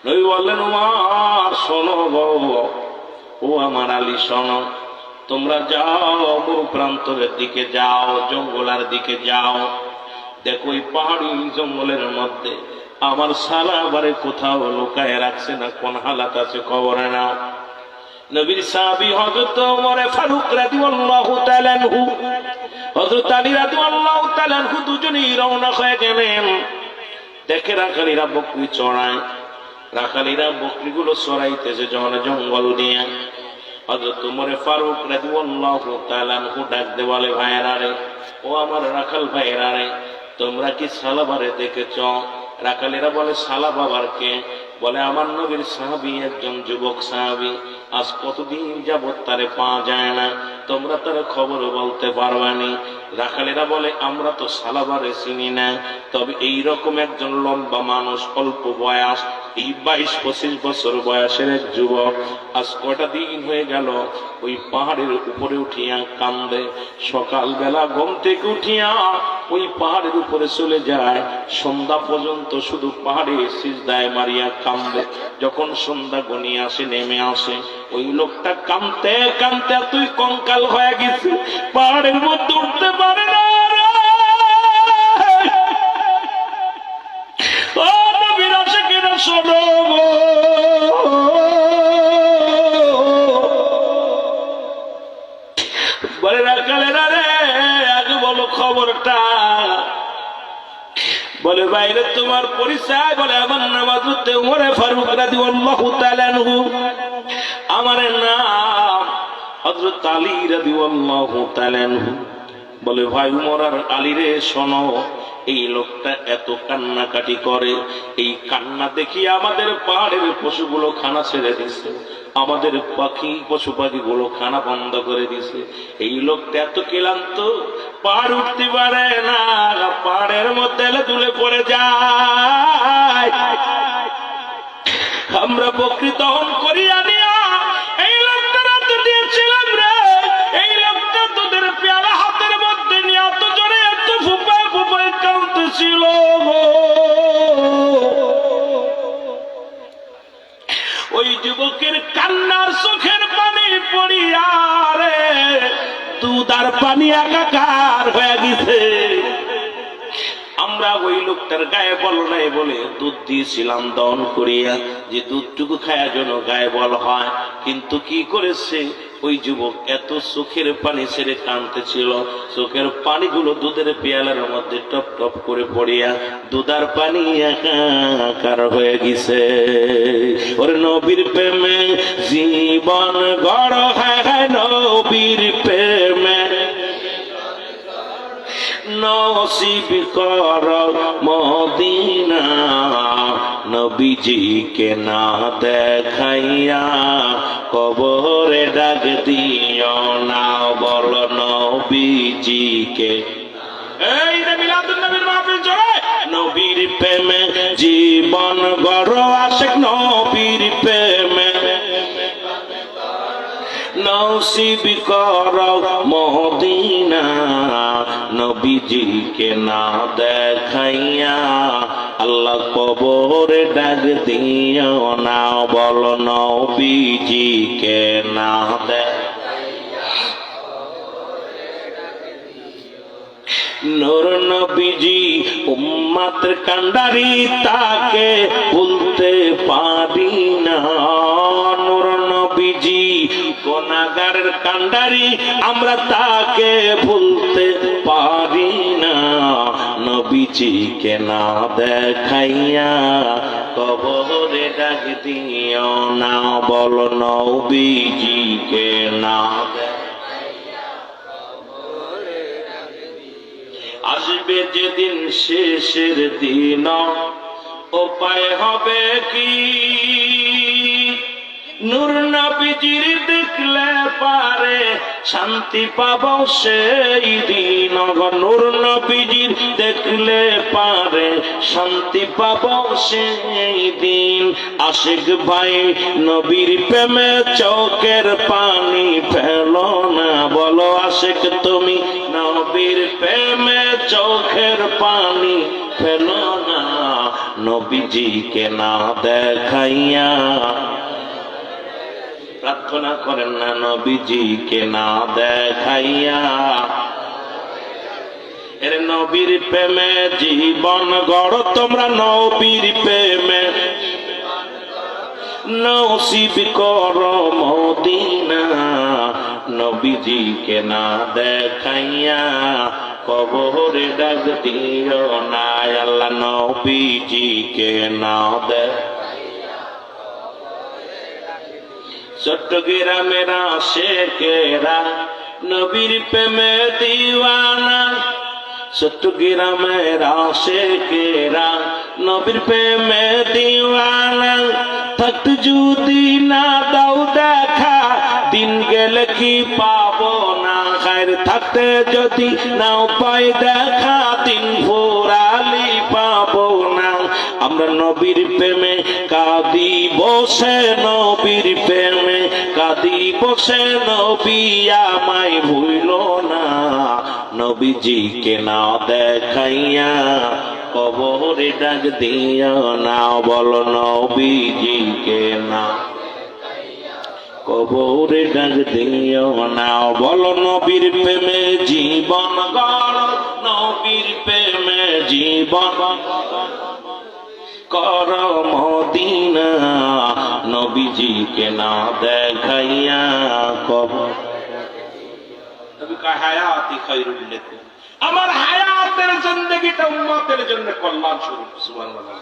Speaker 1: নবী বললেন উমর শোনো গো, ও আমার আলী শোনো, তোমরা যাও মরু প্রান্তরের দিকে যাও, জঙ্গলের দিকে যাও, দেখো ওই পাহাড়ি জঙ্গলের মধ্যে আমার সালাবারে কোথাও লুকায় রাখছে না, কোন হালাত আছে খবর নাও। নবীর সাহাবী হযরত ওমর ফারুক রাদিয়াল্লাহু তাআলা আনহু, হযরত আলী রাদিয়াল্লাহু তাআলা আনহু দুজনেই রওনা হয়ে গেলেন। দেখে রাখালীরা বকরি চড়ায়, রাখালীরা বকরিগুলো চড়াইতেছে জঙ্গল দিয়ে। হযরত ওমর ফারুক রাদিয়াল্লাহু তাআলা আনহু ডাক দে বলে, ভাইয়েরা রে, ও আমার রাখাল ভাইয়েরা রে, তোমরা কি সালাবারে দেখেছ? রাখালেরা বলে সালাবার কে? বলে আমার নবীর সাহাবী, একজন যুবক সাহাবী, আজ কতদিন যাবত তারে পাওয়া যায় না, তোমরা তার খবর বলতে পারবানি? রাখালেরা বলে আমরা তো সালাবারে চিনি না, তবে এইরকম একজন লম্বা মানুষ, অল্প বয়স, এই 22-25 বছর বয়সের এক যুবক, আজ কটা দিন হয়ে গেল ওই পাহাড়ের উপরে উঠিয়া কান্দে। সকালবেলা ঘুম থেকে উঠিয়া ওই পাহাড়ের উপরে চলে যায়, সন্ধ্যা পর্যন্ত শুধু পাহাড়ে সিজদায় মারিয়া কান্দে। যখন সন্ধ্যা গনিয়ে আসে, নেমে আসে, ওই লোকটা কাঁদতে কাঁদতে তুই কঙ্কাল হয়ে গেছে, পাহাড়ের মধ্যে উঠতে পারে না। ও নবীর আশিকেরা শোনো, বলে রাখালেরা রে, আগে বলো খবরটা। বলে বাইরে তোমার পরিচয়? বলে আমার নাম হযরত ওমর ফারুক রাদিয়াল্লাহু তাআলা আনহু, আমার নাম হযরত আলী রাদিয়াল্লাহু তাআলা আনহু। বলে ভাই উমর আর আলী রে শোনো, এই লোকটা এত কান্নাকাটি করে, এই কান্না দেখি আমাদের পাহাড়ের পশুগুলো খানা ছেড়ে দিছে, আমাদের পশু পাখিগুলো খানা বন্ধ করে দিছে। এই লোকটা এত ক্লান্ত, পাহাড় উঠতে পারে না, পাহাড়ের মধ্যে তুলে পড়ে যায়। আমরা বকরি দহন করি আনিয়া এই লোকটা রাতে দিয়েছিলাম রে, এই লোকটা তোদের পেয়ালা হাতের মধ্যে নিয়ে এত জোরে এত ফুপায় ফুপায় কাঁদতেছিল। ওই যুবকের কান্নার চোখের পানি পড়িয়া রে দুধ আর পানি একাকার হয়ে গেছে। আমরা ওই লোকটার গায়ে বল নাই বলে দুধ দিয়েছিলাম দহন করিয়া, যে দুধটুকু খাওয়ার জন্য গায়ে বল হয়। কিন্তু কি করেছে ওই যুবক, এত চোখের পানি ছেড়ে কাঁদতেছিল, চোখের পানিগুলো দুধের পেয়ালার মধ্যে টপ টপ করে পড়িয়া দুধার পানি একাকার হয়ে গেছে। ওরে নবীর প্রেমে জীবন গড় হয়, নবীর প্রেমে নসিব কর মদিনা, নবীজিকে না দেখাইয়া কবরে ডাক দিও না, বল নবীজিকে। এই রে মিলাদুন নবীর মাহফিল চলে, নবীর প্রেমে জীবন গড় আশিক, নবীর প্রেমে নসিব কর মদিনা, নবীজিকে না দেখাইয়া আল্লাহ কবরে ডাক দিও না, বল নবীজিকে না দেখাইয়া। নূর নবীজি উম্মতের কান্ডারি, তাকে ভুলতে পারি না। নূর নবীজি গুনাহগারের কান্ডারি, আমরা তাকে ভুলতে পারি না। নবীজিকে না দেখাইয়া কবরে ডাক দিও না, বল নবীজিকে না দেখাইয়া কবরে ডাক দিও। আসবে যেদিন শেষের দিন, উপায় হবে কি? নূর নবী নবীজির দেখলে পারে শান্তি পাবো সেই দিন। নূর নবীজির দেখলে পারে শান্তি পাবো সেই দিন। আশিক ভাই নবীর প্রেমে চোখের পানি ফেলো না, বলো আশিক তুমি নবীর প্রেমে চোখের পানি ফেলো না। নবীজিকে না দেখাইয়া প্রার্থনা করেন না, নবীজিকে না দেখাইয়া। এর নবীর প্রেমে জীবন গড় তোমরা, নবীর প্রেমে নসিব করো মদিনা। নবীজিকে না দেখাইয়া কবরে ডাক দিও না, আল্লাহ নবীজিকে না দেখাইয়া। চট্টগ্রামের আশেকেরা নবীর প্রেমে দিওয়ানা, চট্টগ্রামের আশেকেরা নবীর প্রেমে দিওয়ানা। থাকতে যদি না দাও দেখা, দিন গেলে কি পাবো না খায়ের। থাকতে যদি নাও পাই দেখা, দিন ফুরালি পাবো না। আমরা নবীর প্রেমে কাঁদি বসে, নবীর প্রেমে কাঁদি বসে। নবী আমায় ভুইল না, নবীজিকে না দেখাইয়া কবরে ডাক দিও না, বলো নবীজিকে না কবরে ডাক দিও না। বলো নবীর প্রেমে জীবন গড়, নবীর প্রেমে জীবন কর মদিনা। নবীজিকে না দেখাইয়া কবর। নবী কয় হায়াতি খায়রুল লাকুম, আমার হায়াতের জিন্দেগিটা উম্মতের জন্য কল্যাণ স্বরূপ। সুবহানাল্লাহ।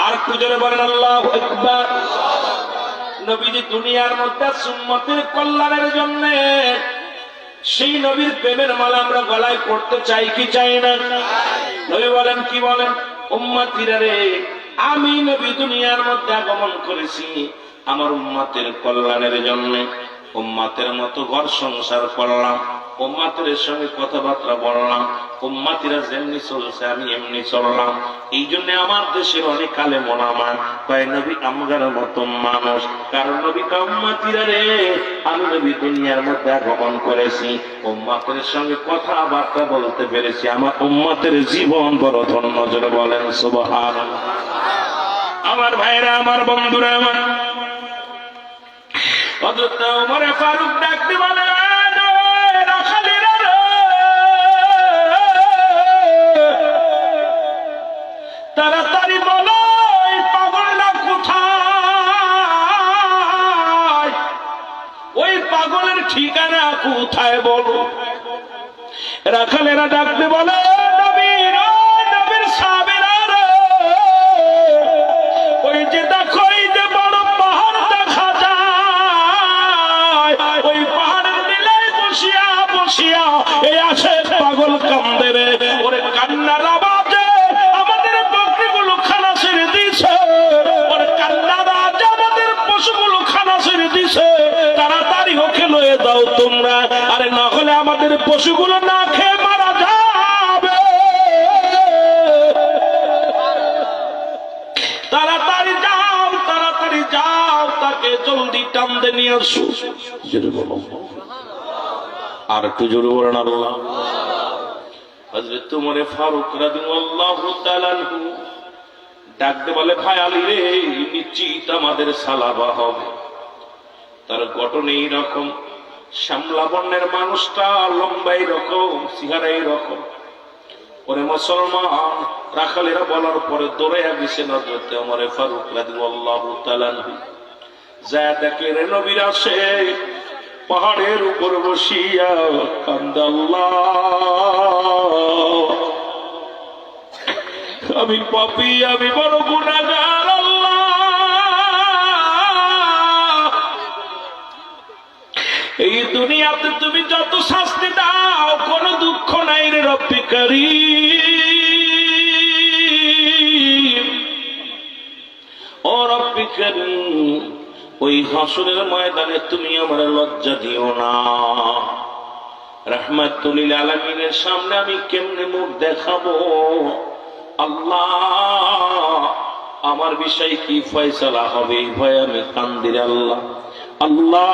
Speaker 1: আর কুজরে বলেন আল্লাহু আকবার। নবীজি দুনিয়ার মধ্যে উম্মতের কল্যাণের জন্য সেই নবীর প্রেমের মালা আমরা গলায় পড়তে চাই কি চাই না? নবী বলেন, কি বলেন? উম্মতিরা রে, আমি নবী দুনিয়ার মধ্যে আগমন করেছি আমার উম্মতের কল্যাণের জন্য। উম্মতের মতো ঘর সংসার করলাম, উম্মতের সঙ্গে কথাবার্তা বললাম, উম্মতিরা যেমনি চলছে আমি এমনি চললাম। এই জন্য আমার দেশের অনেক কালে মোলামা কয় নবী আমগার মতো মানুষ। কারণ নবী উম্মতিরা রে, আমি নবী দুনিয়ার মধ্যে আগমন করেছি, উম্মতের সঙ্গে কথাবার্তা বলতে পেরেছি, আমার উম্মতের জীবন বড় ধন্য। জোরে বলেন সুবহানাল্লাহ। আমার ভাইরা, আমার বন্ধুরা, আমার হযরত ওমর ফারুক ডাকতে বলে, তাড়াতাড়ি বলো এই পাগলটা কোথায়, ওই পাগলের ঠিকানা কোথায় বলো। রাখালেরা ডাকতে বলে, নবীর নবীর সাহাবীরা রে, ওই যে দেখো এই যে বড় পাহাড় দেখা যায়, ওই পাহাড়ের নীলায় বসিয়া বসিয়া এই আসে পাগল কান্দে রে। ওরে কান্নার আওয়াজে আমাদের বকরিগুলো খানা ছেড়ে দিছে, ওরে কান্নার আওয়াজে আমাদের পশুগুলো খানা ছেড়ে দিছে। তাড়াতাড়ি ওকে লয়ে দাও তোমরা, আরে না হলে আমাদের পশুগুলো না খেয়ে মারা যাবে। তাড়াতাড়ি যাও, তাড়াতাড়ি যাও, তাকে জলদি টানতে নিয়ে আসো। আর একটু জোরে বলেন আল্লাহ। হযরত ওমর ফারুক রাদিয়াল্লাহু তাআলা আনহু ডাকতে বলে, ভাই আলী রে, নিশ্চিত আমাদের সালাবা হবে। তার গঠন এইরকম, শ্যামলা বর্ণের মানুষটা, লম্বা এইরকম, চেহারা এইরকম। ওরে মুসলমান, রাখালেরা বলার পরে দৌড়াইয়া গেছে হযরত ওমর ফারুক রাদিয়াল্লাহু তাআলা আনহু। যায় দেখে রে নবীর আসে পাহাড়ের উপর বসিয়া কান্দে, আল্লাহ আমি পাপী, আমি বড় গুনাহগার, আল্লাহ এই দুনিয়াতে তুমি যত শাস্তি দাও কোনো দুঃখ নাই রে রব্বি কারীম। ও রব্বি কারীম, ওই হাসরের ময়দানে তুমি আমার লজ্জা দিও না। রাহমাতুল লিল আলামিনের সামনে আমি কেমনে মুখ দেখাবো? আল্লাহ, আমার বিষয় কি ফয়সালা হবে এই ভয়ে আমি কান্দি রে আল্লাহ। আল্লাহ,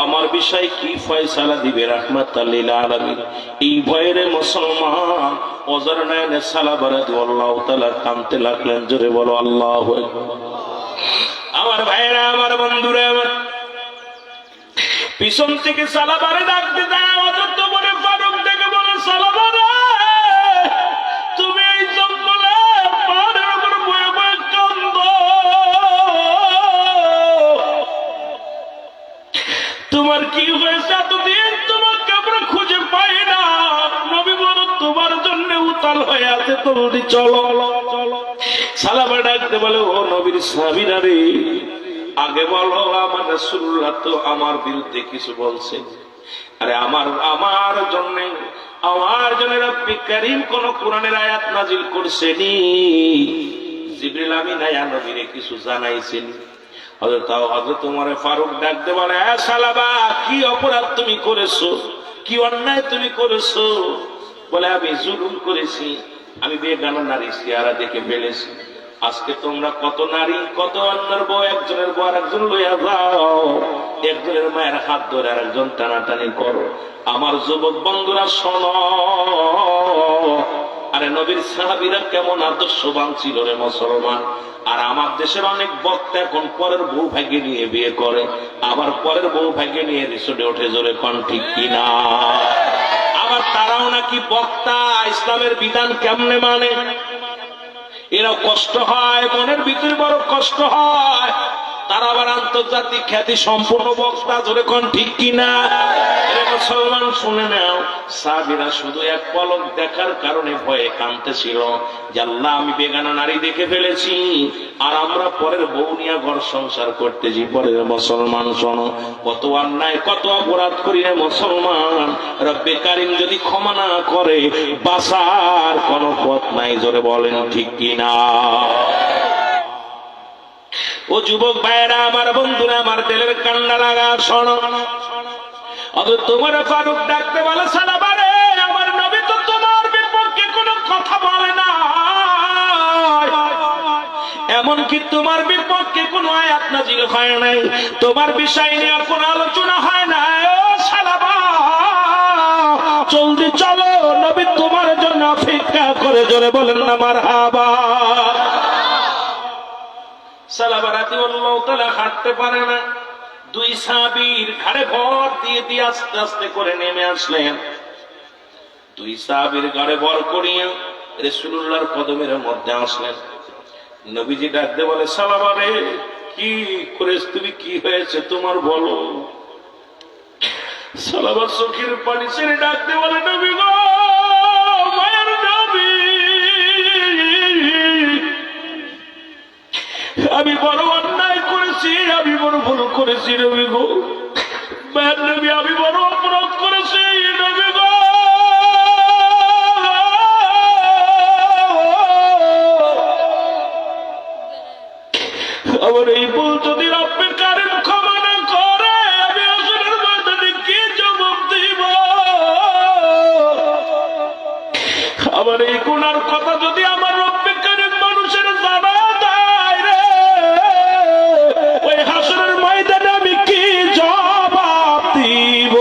Speaker 1: আমার বিষয় কি ফয়সালা দিবে রাহমাতুল লিল আলামিন এই ভয়ে মুসলমান ওজর নয়নে সালাবারে আল্লাহু তাআলা কাঁদতে লাগলেন। জোরে বলো আল্লাহু আকবার। আমার ভাইরা, আমার বন্ধুরা, আমার পিছন থেকে সালাবারে ডাকতে যায়। অযথা বলে ফারুক থেকে বলে, সালাবারে তুমি এই জঙ্গলে পাহাড়ের উপর বয়ে বয়ে কাঁদো, তোমার কি হয়েছে? এতদিন তোমাকে আমরা খুঁজে পাই না। নবী বলো, তোমার জন্য উতাল হয়ে আছে, তুমি চলো। সালাবা ডাকতে বলে, ও নবীর সাহাবীরা রে, আগে বলো আমার রাসূলুল্লাহ তো আমার বিরুদ্ধে কিছু বলছে। আরে আমার জন্য রব্বি কারীম কোন কোরআনের আয়াত নাজিল করছেনি? জিবরিল আমিন আয়া নবীরে কিছু জানাইছেন? হযরত ওমর ফারুক ডাকতে বলে, সালাবা, কি অপরাধ তুমি করেছো? কি অন্যায় তুমি করেছো? বলে, আমি জুলুম করেছি, আমি বেগানা নারী চেহারা দেখে ফেলেছি। আজকে তোমরা কত নারী, কত অন্যের বউ, একজনের বউ আরেকজন লইয়া যাও, একজনের মায়ের হাত ধরে আরেকজন টানাটানি করো। আমার যুবক বন্ধুরা শোনো, আরে নবীর সাহাবীরা কেমন আদর্শবান ছিল রে মুসলমান। আর আমার দেশের অনেক বক্তা এখন পরের বউ ভাগ্যে নিয়ে বিয়ে করে, আবার পরের বউ ভাগ্যে নিয়ে রিসোর্টে ওঠে। জোরে কোন ঠিক কিনা? আবার তারাও নাকি বক্তা, ইসলামের বিধান কেমনে মানে। এরা কষ্ট হয়, মনের ভিতরে বড় কষ্ট হয়। তারা আবার আন্তর্জাতিক খ্যাতি সম্পূর্ণ বক্তা। জোরে কোন ঠিক কিনা? মুসলমান শুনে নাও, সাহাবীরা শুধু এক পলক দেখার কারণে ভয়ে কাঁদতেছিল যে আল্লাহ, আমি বেগানা নারী দেখে ফেলেছি, আর আমরা পরের বউ নিয়ে ঘর সংসার করতেছি। পরের মুসলমান শোনো, কত অন্যায়, কত অপরাধ করি রে মুসলমান। রব্বে কারীম যদি ক্ষমা না করে, বাঁচার কোনো পথ নাই। জোরে বলেন ঠিক কিনা? ও যুবক ভাইরা, আমার বন্ধুরা, আমার দিলের কান্না লাগা শোনো। তোমার ফারুক ডাকতে বলে, সালাবারে, আমার নবী তো তোমার বিপক্ষে কোনো কথা বলে না, এমনকি তোমার বিপক্ষে কোনো আয়াত নাযিল হয় নাই, তোমার বিষয় নিয়ে কোনো আলোচনা হয় না। ও সালাবা, জলদি চলো, নবী তোমার জন্য অপেক্ষা করে। জোরে বলেন না মারহাবা। সালাবা রাদিয়াল্লাহু তাআলা হাঁটতে পারে না, দুই সাহাবীর ঘাড়ে ভর দিয়ে আস্তে আস্তে করে নেমে আসলেন। দুই সাহাবীর ঘাড়ে ভর করিয়া রাসূলুল্লাহর কদমের মধ্যে আসলেন। নবীজি ডাকতে বলে, সালাবা রে, কি করেছ তুমি? কি হয়েছে তোমার, বলো। সালাবা চোখের পানি ছেড়ে ডাকতে বলে, নবী গো, মায়ের নবী, আমি বড় অন্যায় করেছি, আমি বড় ভুল করেছি নবী গো। মায়ের নবী, আমি বড় অপরাধ করেছি নবী গো। আমার এই ভুল যদি রব্বে কারীম ক্ষমা না করে, আমি হাসরের ময়দানে কি জবাব দিব? আমার এই গুনার কথা যদি আমার রব্বে কারীম মানুষের জানা দেয় রে, ওই হাসরের ময়দানে আমি কি জবাব দিব?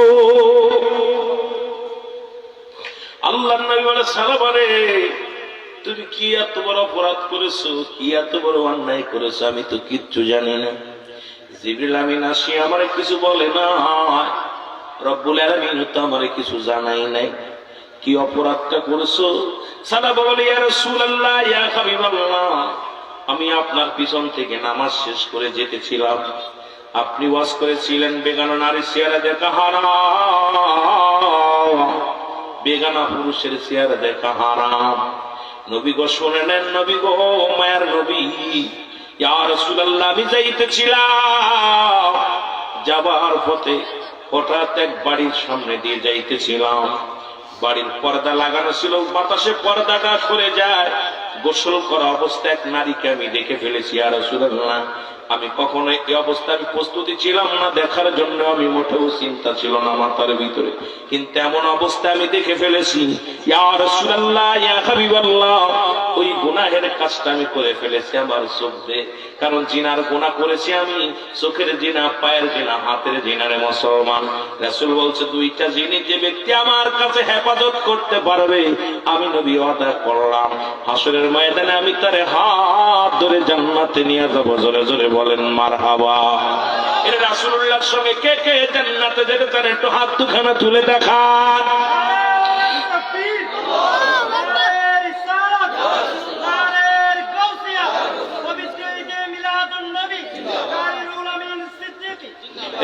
Speaker 1: আল্লাহর নবী বলে, সালাবারে, তুমি কি এত বড় অপরাধ করেছো, কি এত বড় অন্যায় করেছো, আমি তো কিচ্ছু জানি না। জিবরিল আমিন আসি আমারে কিছু বলে না, রব্বুল আলামিন তো আমারে কিছু জানাই নাই। কি অপরাধটা করেছো? সাহাবা বলে, ইয়া রাসূলুল্লাহ, ইয়া হাবিবাল্লাহ, আমি আপনার পিছন থেকে নামাজ শেষ করে যেতেছিলাম, আপনি ওয়াজ করেছিলেন বেগানা নারী চেহারা দেখা হারাম, বেগানা পুরুষের চেহারা দেখা হারাম। নবী গো শুনে নেন, নবী গো, মায়ার নবী, ইয়া রাসূলুল্লাহ, আমি যাইতেছিলাম, যাবার পথে হঠাৎ এক বাড়ির সামনে দিয়ে যাইতেছিলাম, বাড়ির পর্দা লাগানো ছিল, বাতাসে পর্দাটা সরে যায়, গোসল করা অবস্থায় এক নারীকে আমি দেখে ফেলেছি। ইয়া রাসূলুল্লাহ, আমি কখনো এই অবস্থায় আমি প্রস্তুতি ছিলাম না দেখার জন্য, আমি মোটেও চিন্তা ছিল না মাথার ভিতরে, কিন্তু এমন অবস্থা আমি দেখে ফেলেছি। ইয়া রাসূলুল্লাহ, ইয়া হাবিবাল্লাহ, ওই গুনাহের কাজটা আমি করে ফেলেছি আমার চোখ দিয়ে। কারণ জিনার গুনাহ করেছি আমি, চোখের জিনা, পায়ের জিনা, হাতের জিনারে মুসলমান। রাসূল বলছে দুইটা জিনিস যে ব্যক্তি আমার কাছে হেফাজত করতে পারবে, আমি নবী ওয়াদা করলাম হাসরের ময়দানে আমি তারে হাত ধরে জান্নাতে নিয়ে যাব। জোরে জোরে বলেন মারহাবা। এর রাসূলুল্লাহর সঙ্গে কে কে জান্নাতে যেতে চান একটু হাত দুখানা তুলে দেখান।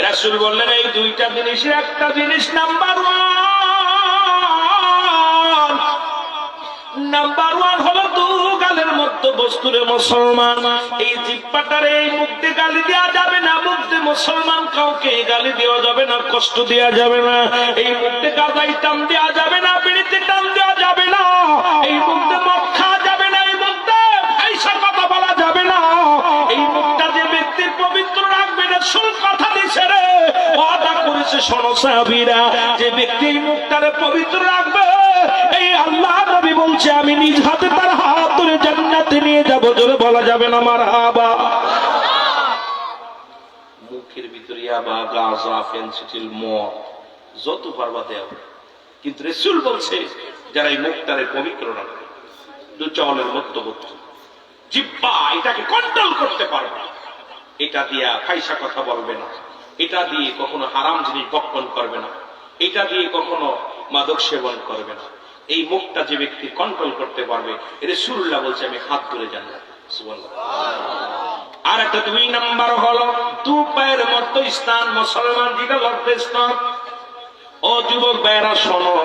Speaker 1: রাসূল বললেন এই দুইটা জিনিসের একটা জিনিস নাম্বার ওয়ান হলো দু গালের মধ্যে বস্তুরে মুসলমান। এই জিহ্বাটার এই মুখ দিয়ে গালি দেওয়া যাবে না, মুখ দিয়ে মুসলমান কাউকে গালি দেওয়া যাবে না, কষ্ট দেওয়া যাবে না। এই মুখ দিয়ে গাঁজায় টান দেওয়া যাবে না, বিড়িতে টান দেওয়া যাবে না। এই মুখ দিয়ে মদ খাওয়া যাবে না, এই মুখ দিয়ে ফাহিশা কথা বলা যাবে না। এই মুখটা যে ব্যক্তির পবিত্র রাখবে না, রাসূল কথা দিয়েছে রে, ওয়াদা করেছে শোনো সাহাবীরা, যে ব্যক্তি এই মুখটারে পবিত্র রাখবে, এই আল্লাহ নবী বলছে আমি নিজ হাতে তার হাত ধরে জান্নাতে নিয়ে যাব। জোরে বলা যাবে না মারহাবা। মুখের ভিতরে ইয়াবা, গাঁজা, ফেনসিডিল, মদ যত পারবা দেও, কিন্তু রাসূল বলছে যারা এই মুখটারে পবিত্র রাখবে, দু চওলের মধ্যবর্তী জিহ্বা, এটাকে কন্ট্রোল করতে পারবে, এটা দিয়া ফাহিশা কথা বলবে না, এটা দিয়ে কখনো হারাম জিনিস ভক্ষণ করবে না, এটা দিয়ে কখনো মাদক সেবন করবে না। এই মুখটা যে ব্যক্তি কন্ট্রোল করতে পারবে, রাসূলুল্লাহ বলছে আমি হাত ধরে জান্নাত। সুবহানাল্লাহ। আর একটা দুই নাম্বার হলো দু পায়ের মতো স্থান, মুসলমান যেটা লজ্জাস্থান। ও যুবক ভাইরা শোনো,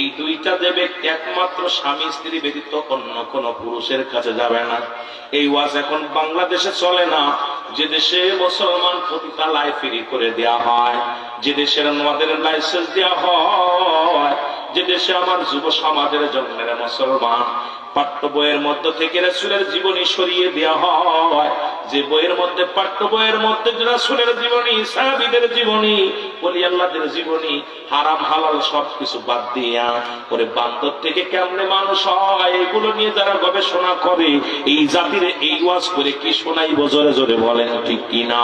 Speaker 1: এই দুইটা যে ব্যক্তি একমাত্র স্বামী স্ত্রী ব্যতীত অন্য কোন পুরুষের কাছে যাবে না। এই ওয়াজ এখন বাংলাদেশে চলে না। যে দেশে মুসলমান পতিতালয় ফ্রি করে দেয়া হয়, যে দেশের মদের লাইসেন্স দেওয়া হয়, যে দেশে আমার যুব সমাজের জন্য মুসলমান পাঠ্য বইয়ের মধ্যে থেকে রাসূলের জীবনী সরিয়ে দেওয়া হয়, যে বইয়ের মধ্যে পাঠ্য বইয়ের মধ্যে রাসূলের জীবনী, সাহাবীদের জীবনী, ওলি আল্লাহদের জীবনী, হারাম হালাল সবকিছু বাদ দিয়া করে বান্দর থেকে কেমনে মানুষ হয় এগুলো নিয়ে যারা গবেষণা করে, এই জাতির এই ওয়াজ করে কি শোনাইব? জোরে জোরে বলেন ঠিক কিনা?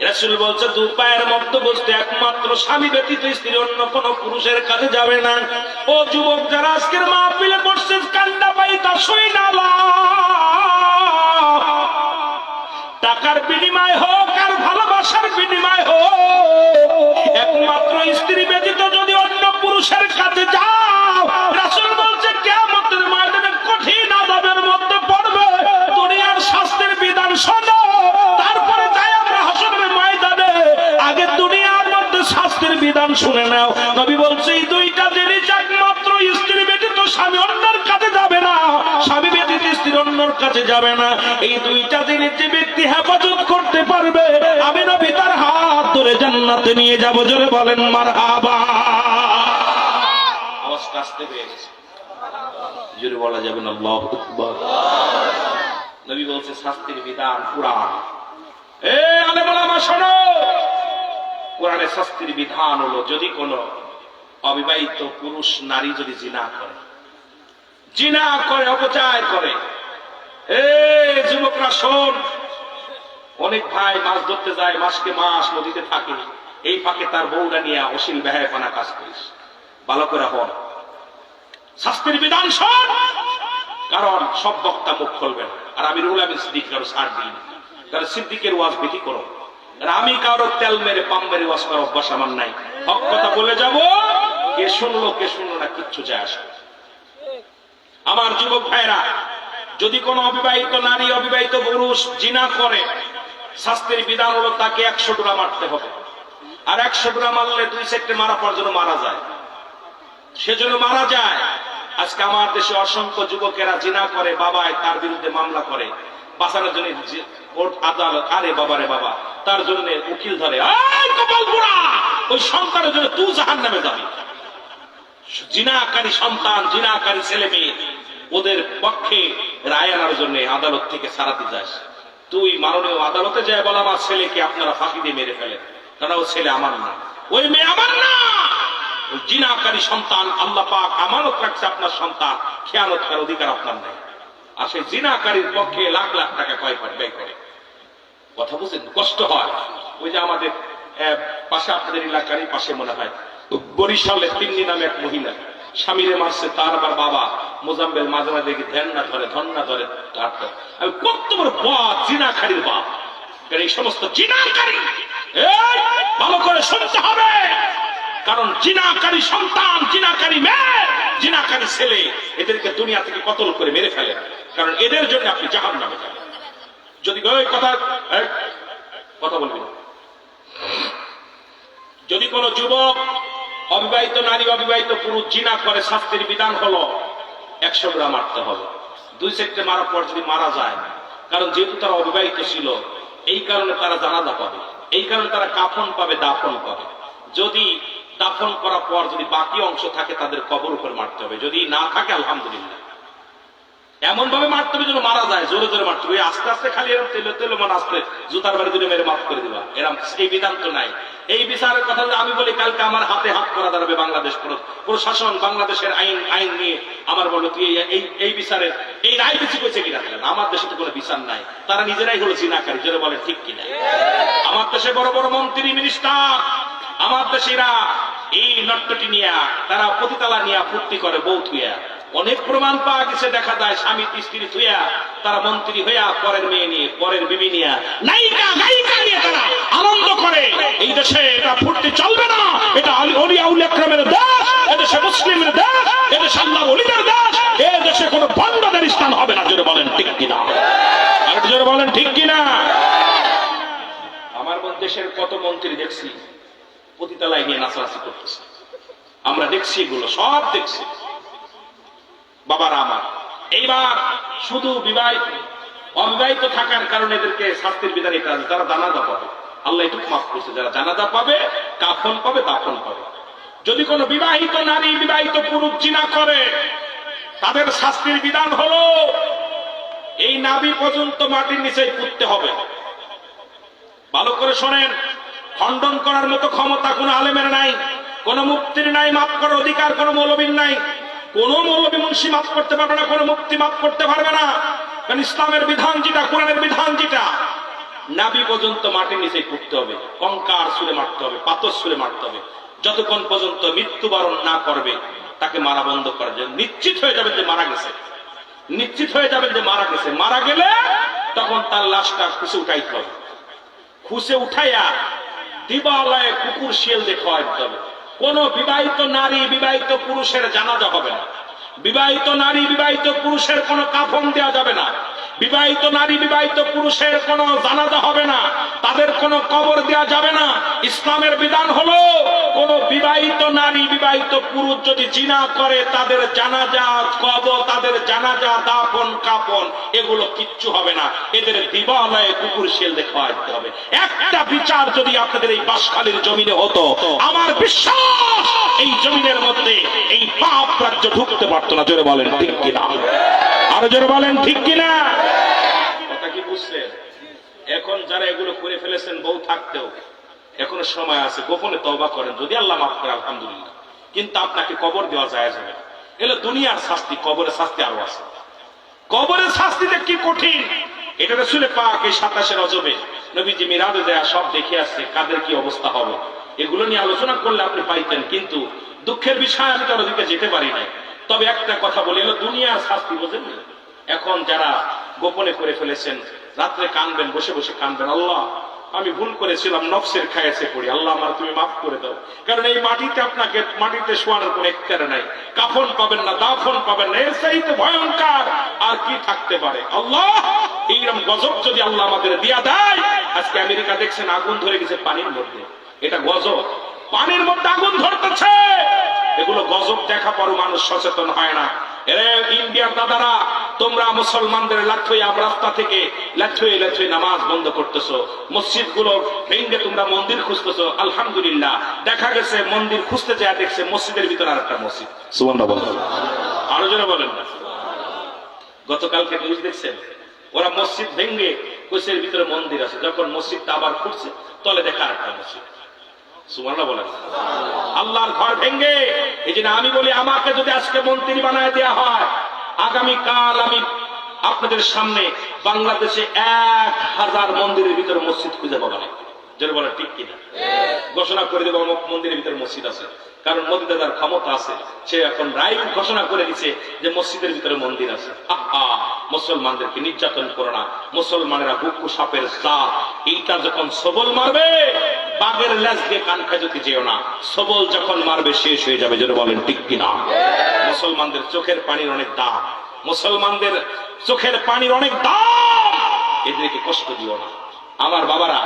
Speaker 1: রাসূল বলছে দু পায়ের মধ্যে বসতে একমাত্র স্বামী ব্যতীত স্ত্রী অন্য কোন পুরুষের কাছে যাবে না। ও যুবক যারা আজকের মাহফিলে বসছে, কান্না পাইতা শুই না, টাকার বিনিময় হোক আর ভালোবাসার বিনিময় হোক, একমাত্র স্ত্রী ব্যতীত যদি অন্য পুরুষের কাছে যাও, রাসূল বলছে কিয়ামতের ময়দানে কঠিন আযাবের মধ্যে পড়বে। দুনিয়ার শাস্তির বিধান শোনো, তারপরে যাই আমরা হাসরের ময়দানে, আগে দুনিয়ার মধ্যে শাস্তির বিধান শুনে নাও। নবী বলছে এই দুইটা জিনিস একমাত্র স্ত্রী ব্যতীত স্বামী অন্যের কাছে যাবে না, স্বামী ব্যতীত স্ত্রী অন্যের কাছে যাবে না। এই দুইটা জিনিস যে ব্যক্তি হেফাজত করতে পারবে, আমি নবী তার হাত ধরে জান্নাতে নিয়ে যাব। জোরে বলেন মারহাবা। আওয়াজটা আসতে পেয়ে গেছে, জোরে বলা যাবে না আল্লাহু আকবার। নবী বলছে শাস্তির বিধান কুরআন। এ আলেম ওলামা শোনো, কোরআনের শাস্তির বিধান হলো যদি কোন অবিবাহিত পুরুষ নারী যদি জিনা করে, অপচার করে, এ যুবকরা শোন, অনেক ভাই মাছ ধরতে যায়, মাসকে মাস নদীতে থাকে, এই ফাঁকে তার বউরা নিয়ে অশ্লীল বেহায়াপনা কাজ করিস, ভালো করে হন, শাস্তির বিধান শোন। কারণ সব বক্তা মুখ খুলবে না, আর আমি রুহুল আমিন সিদ্দিক কারো ছাড় দিই না, কারণ সিদ্দিকের ওয়াজ বেশি করো, আর আমি কারো তেল মেরে পাম মেরে ওয়াজ করার অভ্যাস আমার নাই। হক কথা বলে যাব, কে শুনলো কে শুনলো না কিচ্ছু যায় আসে। আমার যুবক ভাইরা, যদি কোন অবিবাহিত নারী অবিবাহিত পুরুষ জিনা করে, শাস্তির বিধান হলো তাকে 100 ডোরা মারতে হবে। আর 100 ডোরা মারলে 2 সেক্টে মারা পর যেন মারা যায়, সেজন্য মারা যায়। আজকে আমার দেশে অসংখ্য যুবকেরা জিনা করে, বাবায় তার বিরুদ্ধে মামলা করে, বাঁচানোর জন্য কোর্ট আদালত, আরে বাবারে বাবা, তার জন্য উকিল ধরে, কপাল পোড়া, ওই সন্তানের জন্য তুই জাহান্নামে যাবি। জিনাকারী সন্তান, জিনাকারী ছেলে মেয়ে, ওদের পক্ষে রায় আনার জন্য আদালত থেকে সারাতে যাস, তুই মাননীয় আদালতে যায় বল আমার ছেলেকে আপনারা ফাঁকি দিয়ে মেরে ফেলেন, কারণ ও ছেলে আমার না, ওই মেয়ে আমার না। ওই জিনাকারী সন্তান আল্লাহ পাক আমানত রাখছে আপনার সন্তান, খেয়ানত করার অধিকার আপনার নেই। আর সেই জিনাকারীর পক্ষে লাখ লাখ টাকা ব্যয় করে। কথা বুঝছেন? কষ্ট হয়। ওই যে আমাদের পাশে, আপনাদের এলাকারই পাশে মনে হয় বরিশালে তিন্নি নামে এক মহিলা স্বামীরে মারছে, তার আবার বাবা মোজাম্বেল মাঝে মাঝে দেখি ধ্যান না ধরে ধন না ধরে। আমি কত বড় বাপ, জিনাকারীর বাপ। এই সমস্ত জিনাকারী ভালো করে শুনতে হবে, কারণ জিনাকারী সন্তান, জিনাকারী মেয়ে, জিনাকারী ছেলে, এদেরকে দুনিয়া থেকে কতল করে মেরে ফেলে, কারণ এদের জন্য আপনি জাহান্নামে যাবেন। যদি কথা বলবি না, যদি কোন যুবক, অবিবাহিত নারী, অবিবাহিত পুরুষ জিনা করে, শাস্তির বিধান হলো 100 গ্রাম মারতে হবে। 2 সেক্টে মারার পর যদি মারা যায়, কারণ যেহেতু তারা অবিবাহিত ছিল, এই কারণে তারা জানাজা পাবে, এই কারণে তারা কাফন পাবে, দাফন পাবে। যদি দাফন করার পর যদি বাকি অংশ থাকে, তাদের কবর উপর মারতে হবে। যদি না থাকে আলহামদুলিল্লাহ, এমন ভাবে মারতে হবে যেন মারা যায়, জোরে জোরে মারতে হবে। আস্তে আস্তে খালি এরকম তেলে তেলে মানে আস্তে জুতার বাড়ি দুটো মেরে মাফ করে দিবা, এরকম এই বিধান তো নাই। এই বিচারের কথা আমি বলি, কালকে আমার হাতে হাত করা দাঁড়াবে বাংলাদেশ প্রশাসন, বাংলাদেশের আইন নিয়ে আমার বলো তুই এই বিচারের এই রায় বেশি করেছে কিনা। আমার দেশে তো কোনো বিচার নাই, তারা নিজেরাই হলো জিনাকারী, জোরে বলে ঠিক কিনা। আমার দেশে বড় বড় মন্ত্রী, মিনিস্টার, আমার দেশেরা এই নট্টটি নিয়া, তারা পতিতালা নিয়া ফুর্তি করে বউ থুইয়া। অনেক প্রমাণ পাওয়া গেছে, দেখা যায় স্বামী স্ত্রী থুইয়া তারা মন্ত্রী হইয়া পরের মেয়ে নিয়ে, পরের বিবি নিয়ে, নায়িকা গায়িকা নিয়ে তারা আনন্দ করে। এই দেশে এটা ফুর্তি চলবে না, এটা আউলিয়া ইকরামের দেশ, এদেশে মুসলিমের দেশ, এদেশে আল্লাহর ওলিদের দেশ, এই দেশে কোনো ভণ্ডদের স্থান হবে না। জোরে বলেন ঠিক কিনা, আর জোরে বলেন ঠিক কিনা। আমার দেশের কত মন্ত্রী দেখছি পতিতালায় নিয়ে নাচানাচি করতেছে, আমরা দেখছি, এগুলো সব দেখছি। বাবারা আমার, এইবার শুধু অবিবাহিত থাকার কারণে এদেরকে শাস্তির বিধান এটা আছে, তারা জানাজা পাবে, আল্লাহ এটুকু মাফ করছে, যারা জানাজা পাবে, কাফন পাবে, দাফন পাবে। যদি কোন বিবাহিত নারী, বিবাহিত পুরুষ জিনা করে, তাদের শাস্তির বিধান হলো এই নাভি পর্যন্ত মাটির নিচে পুঁততে হবে। ভালো করে শোনেন, খণ্ডন করার মতো ক্ষমতা কোন আলেমের নাই, কোন মুফতির নাই, মাফ করার অধিকার কোন মৌলবীর নাই। কোন মৌলবী মুন্সি মাফ করতে পারবে না, কোন মুফতি মাফ করতে পারবে না, কারণ ইসলামের বিধান যেটা, কোরআনের বিধান যেটা, নাভি পর্যন্ত মাটির নিচে পুঁততে হবে, কঙ্কার ছুঁড়ে মারতে হবে, পাথর ছুঁড়ে মারতে হবে, যতক্ষণ পর্যন্ত মৃত্যুবরণ না করবে তাকে মারা বন্ধ করার জন্য। নিশ্চিত হয়ে যাবেন যে মারা গেছে, নিশ্চিত হয়ে যাবেন যে মারা গেছে, মারা গেলে তখন তার লাশটা খুশে উঠাইতে হবে, খুশে উঠাইয়া দিবালয়ে কুকুর শিয়াল দিয়ে খাওয়াইতে হবে। কোন বিবাহিত নারী, বিবাহিত পুরুষের জানাজা হবে না, বিবাহিত নারী, বিবাহিত পুরুষের কোন কাফন দেওয়া যাবে না, বিবাহিত নারী, বিবাহিত পুরুষের কোন জানাজা হবে না, তাদের কোন কবর দেওয়া যাবে না। ইসলামের বিধান হলো কোন বিবাহিত নারী, বিবাহিত পুরুষ যদি জিনা করে, তাদের জানাজা, কবর, তাদের জানাজা, দাফন, কাফন এগুলো কিচ্ছু হবে না, এদের দিবালয়ে কুকুর শিয়াল দিয়ে খাওয়াইতে হবে। একটা বিচার যদি আপনাদের এই বাঁশখালীর জমিনে হতো, আমার বিশ্বাস এই জমিনের মধ্যে এই পাপ রাজ্য ঢুকতে পারতো না। জোরে বলেন ঠিক কিনা, আরো জোরে বলেন ঠিক কিনা। কথা কি বুঝছেন? এখন যারা এগুলো করে ফেলেছেন বউ থাকতেও, এখনো সময় আছে, গোপনে তওবা করেন, যদি আল্লাহ মাফ করে আলহামদুলিল্লাহ। কিন্তু আপনাকে কবর দেওয়া যায় যাবে, এগুলো দুনিয়ার শাস্তি, কবরের শাস্তি আরো আছে। কবরের শাস্তিতে কি কঠিন, এটা রাসূলে পাক এই 27 রজবে নবীজি মিরাজে দেয়া সব দেখে আসছে, কাদের কি অবস্থা হবে, এগুলো নিয়ে আলোচনা করলে আপনি পাইতেন। কিন্তু দুঃখের বিষয়, আমি তার ওদিকে যেতে পারি নাই। তবে একটা কথা বলি, এলো দুনিয়ার শাস্তি, বোঝেন না? এখন যারা গোপনে করে ফেলেছেন, রাত্রে কানবেন, বসে বসে কানবেন, আল্লাহ আমি ভুল করেছিলাম, নফসের খায়াসে পড়ি, আল্লাহ আমার তুমি মাফ করে দাও। কারণ এই মাটিতে আপনাকে মাটিতে শোয়ানোর কোন এখতিয়ার নাই, কাফন পাবেন না, দাফন পাবেন না, এর চাইতে ভয়ঙ্কর আর কি থাকতে পারে। আল্লাহ এইরকম গজব যদি আল্লাহ আমাদের দিয়া দেয়। আজকে আমেরিকা দেখছেন আগুন ধরে গেছে পানির মধ্যে, এটা গজব, পানির মধ্যে আগুন ধরতেছে। এগুলো গজব দেখা পরও মানুষ সচেতন হয় না। এরে ইন্ডিয়ার দাদারা, তোমরা মুসলমানদের লাথুইয়া রাস্তা থেকে লাথুয়ে লাথুয়ে নামাজ বন্ধ করতেছো, মসজিদ গুলো ভেঙে তোমরা মন্দির খুঁজতেছো। আলহামদুলিল্লাহ, দেখা গেছে মন্দির খুঁজতে যায়, দেখছে মসজিদের ভিতরে আর একটা মসজিদ। সুবহানাল্লাহ, আরো জোরে বলেন না। গতকালকে নিউজ দেখছেন, ওরা মসজিদ ভেঙ্গে কোষের ভিতরে মন্দির আছে, যখন মসজিদটা আবার খুঁজছে তলে দেখা একটা মসজিদ। সুবহানাল্লাহ বলেন। আল্লাহর ঘর ভেঙ্গে। এই জন্য আমি বলি, আমাকে যদি আজকে মন্ত্রী বানায় দেওয়া হয়, আগামীকাল আমি আপনাদের সামনে বাংলাদেশে 1000 মন্দিরের ভিতরে মসজিদ খুঁজে পাবো না। যেন বলে ঠিক কিনা ঘোষণা করে দেবো অমুক মন্দিরের ভিতরে মসজিদ আছে, কারণ মোদিদের যার ক্ষমতা আছে, সে এখন রায় ঘোষণা করে দিচ্ছে যে মসজিদের ভিতরে মন্দির আছে। মুসলমানদেরকে নির্যাতন করো না, মুসলমানেরা বুকু সাপের জাত। এইটা যখন সবল মারবে, বাঘের লেজ দিয়ে কান খাজতে যেও না, সবল যখন মারবে শেষ হয়ে যাবে। যেন বলেন ঠিক কিনা। মুসলমানদের চোখের পানির অনেক দাম, মুসলমানদের চোখের পানির অনেক দাম, এদেরকে কষ্ট দিও না। আমার বাবারা,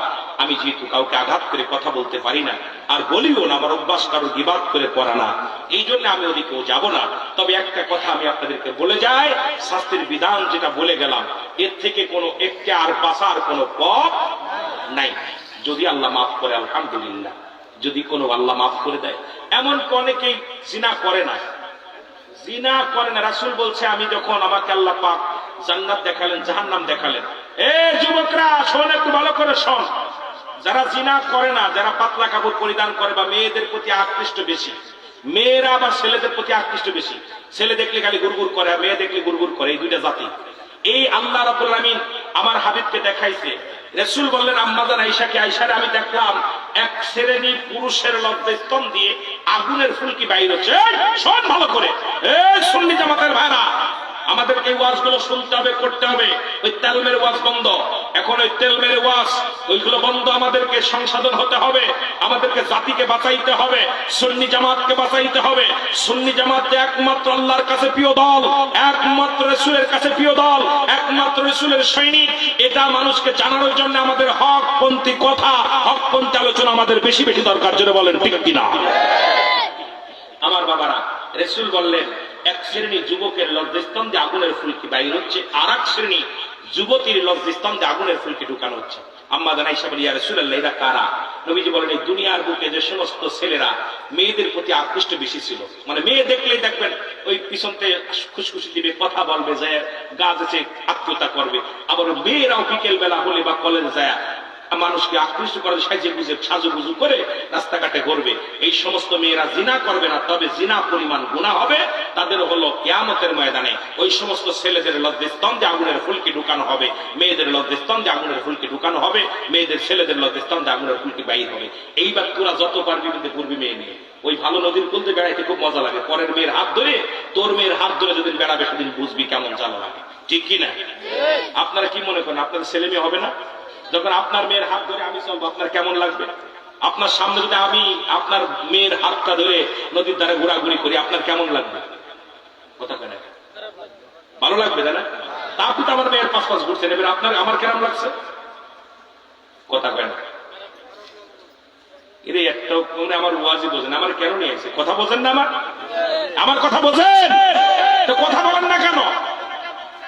Speaker 1: আমি যেহেতু কাউকে আঘাত করে কথা বলতে পারি না, আর বলিও না, আমার অভ্যাস কারো গিবাত করে পড়া না, এই জন্য আমি ওদিকেও যাব না। তবে একটা কথা আমি আপনাদেরকে বলে যাই, শাস্তির বিধান যেটা বলে গেলাম, এর থেকে কোনো একটা আর বাঁচার কোনো পথ নাই। যদি আল্লাহ মাফ করে আলহামদুলিল্লাহ, যদি কোনো আল্লাহ মাফ করে দেয়। এমন অনেকেই জিনা করে না, জিনা করে না। রাসূল বলছে, আমি যখন আমাকে আল্লাহ পাক জান্নাত দেখালেন, জাহান্নাম দেখালেন, এ যুবকরা শোন, একটু ভালো করে শোন। যারা জিনা করে না, যারা পাতলা কাপড় পরিধান করে বা মেয়েদের প্রতি আকৃষ্ট বেশি, মেয়েরা আবার ছেলেদের প্রতি আকৃষ্ট বেশি। ছেলে দেখলে খালি গুড়গুড় করে, মেয়ে দেখলে গুড়গুড় করে, এই দুইটা জাতি। এই আল্লাহ রাব্বুল আমিন আমার হাবিবকে দেখাইছে। রাসূল বললেন, আম্মাজান আয়েশাকে, আয়েশারে আমি দেখলাম এক শ্রেণী পুরুষের লজ্জাস্তন দিয়ে আগুনের ফুলকি বাইর হচ্ছে। শোন ভালো করে, এই সুন্নি জামাতের ভাইরা, আমাদেরকে ওয়াজগুলো শুনতে হবে, করতে হবে। ওই তেলমের ওয়াজ বন্ধ, এখন ওই তেলমের ওয়াজ ওইগুলো বন্ধ। আমাদেরকে সংশোধন হতে হবে, আমাদেরকে জাতিকে বাঁচাইতে হবে, সুন্নি জামাতকে বাঁচাইতে হবে। সুন্নি জামাত একমাত্র আল্লাহর কাছে প্রিয় দল, একমাত্র রাসূলের কাছে প্রিয় দল, একমাত্র রাসূলের সৈনিক। এটা মানুষকে জানানোর জন্য আমাদের হকপন্থী কথা, হকপন্থী আলোচনা আমাদের বেশি বেশি দরকার। জন্য বলেন ঠিক কিনা। আমার বাবারা, রাসূল বললেন, এক শ্রেণী যুবকের লজ্জাস্থান দিয়ে আগুনের ফুলকি বাইর হচ্ছে, আর এক শ্রেণী যুবতীর লজ্জাস্থান দিয়ে আগুনের ফুলকি ঢুকানো হচ্ছে। আম্মা জান আয়েশা বলেন, ইয়া রাসূলুল্লাহ, এরা কারা? নবীজি বলেন, এই দুনিয়ার বুকে যে সমস্ত ছেলেরা মেয়েদের প্রতি আকৃষ্ট বেশি ছিল, মানে মেয়ে দেখলেই দেখবেন ওই পিছনতে খুশখুশি দিবে, কথা বলবে, যায় গা যেচে আত্মীয়তা করবে। আবার মেয়েরাও বিকেল বেলা হলে বা কলেজে যায় মানুষকে আকৃষ্ট করে, সাজে গুজে সাজুগুজু করে রাস্তাঘাটে ঘুরবে। এই সমস্ত মেয়েরা জিনা করবে না, তবে জিনা পরিমাণ গুনাহ হবে তাদের হলো কিয়ামতের ময়দানে। ওই সমস্ত ছেলেদের লজ্জাস্থান দিয়ে আগুনের ফুলকি ঢুকানো হবে, মেয়েদের লজ্জাস্থান দিয়ে আগুনের ফুলকি ঢুকানো হবে, মেয়েদের ছেলেদের লজ্জাস্থান দিয়ে আগুনের ফুলকি বাইর হবে। এইবার তোরা যত পারবি কিন্তু পূর্বী মেয়ে নিয়ে ওই ভালো নদীর কুলতে বেড়াইতে খুব মজা লাগে। পরের মেয়ের হাত ধরে, তোর মেয়ের হাত ধরে যেদিন বেড়াবে সেদিন বুঝবি কেমন জ্বালা লাগে। ঠিক কিনা? আপনারা কি মনে করেন আপনার ছেলে মেয়ে হবে না? যখন আপনার মেয়ের হাত ধরে আমি চলবো, আপনার কেমন লাগবে? আপনার সামনে যদি আমি আপনার মেয়ের হাতটা ধরে নদীর ধারে ঘোরাঘুরি করি, আপনার কেমন লাগবে? কথা কেন? ভালো লাগবে, তাই না? তা আপনি তো আমার মেয়ের পাশ পাশ ঘুরছেন, এবার আপনার আমার কেমন লাগছে? কথা কেন? এরে একটা আমার ওয়াজি বোঝেন, আমার কেন নিয়ে আসে? কথা বোঝেন না? আমার কথা বোঝেন তো কথা বলেন না কেন?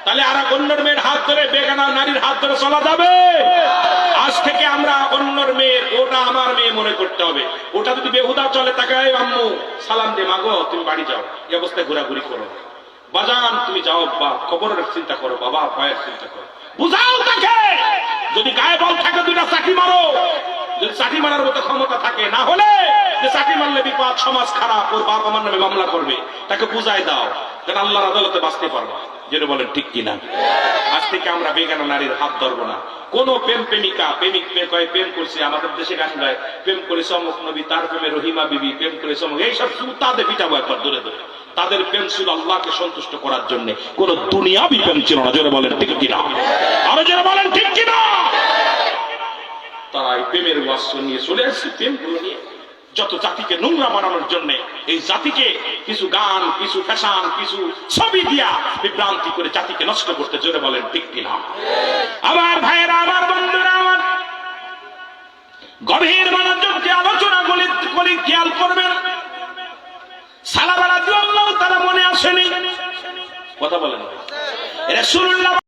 Speaker 1: তাহলে আর অন্যের মেয়ের হাত ধরে, বেগানা নারীর হাত ধরে চলা যাবে? আজ থেকে আমরা অন্যর মেয়ের, ওটা আমার মেয়ে মনে করতে হবে। ওটা যদি বেহুদা চলে, তাকে আম্মু সালাম দে, মাগো তুমি বাড়ি যাও, এই অবস্থায় ঘোরাঘুরি করো। বাজান তুমি যাও, বা খবরের চিন্তা করো, বাবা ভয়ের চিন্তা করো, বুঝাও তাকে। যদি গায়ে বল থাকে, দুইটা চাকরি মারো, যদি চাকরি মারার মতো ক্ষমতা থাকে। না হলে যে চাকরি মারলে বিপদ, সমাজ খারাপ, ওর বাপ আমার নামে মামলা করবে, তাকে বুঝাই দাও, যেন আল্লাহর আদালতে বাঁচতে পারবা। যেটা বলেন ঠিক কিনা? আজ থেকে আমরা বেগানা নারীর হাত ধরবো না। কোন প্রেম প্রেমিকা, প্রেমিক প্রেম করছে, আমাদের দেশে গান গায়, প্রেম করেছে অমুক নবী, তার প্রেমে রহিমা বিবি, প্রেম করেছে অমুক, এইসব তাদের পিটাবো একবার ধরে ধরে। তাদের প্রেম ছিল আল্লাহকে সন্তুষ্ট করার জন্য, কোন দুনিয়াবি প্রেম ছিল না। যেটা বলেন ঠিক কিনা? আরো যেটা বলেন ঠিক কিনা? তারা এই প্রেমের ওয়াজ নিয়ে চলে আসছে, প্রেমগুলো নিয়ে যত জাতিকে নোংরা বানানোর জন্য, এই জাতিকে কিছু গান, কিছু ফ্যাশন, কিছু ছবি দিয়া বিভ্রান্তি করে জাতিকে নষ্ট করতে। জোরে বলেন ঠিক কিনা? আমার ভাইয়েরা, আমার বন্ধুরা, আমার গভীর মনোযোগ দিয়ে আলোচনা করে খেয়াল করবেন। সালাবারা দিয়ে আল্লাহ তারা মনে আসেনি? কথা বলেন। রাসূলুল্লাহ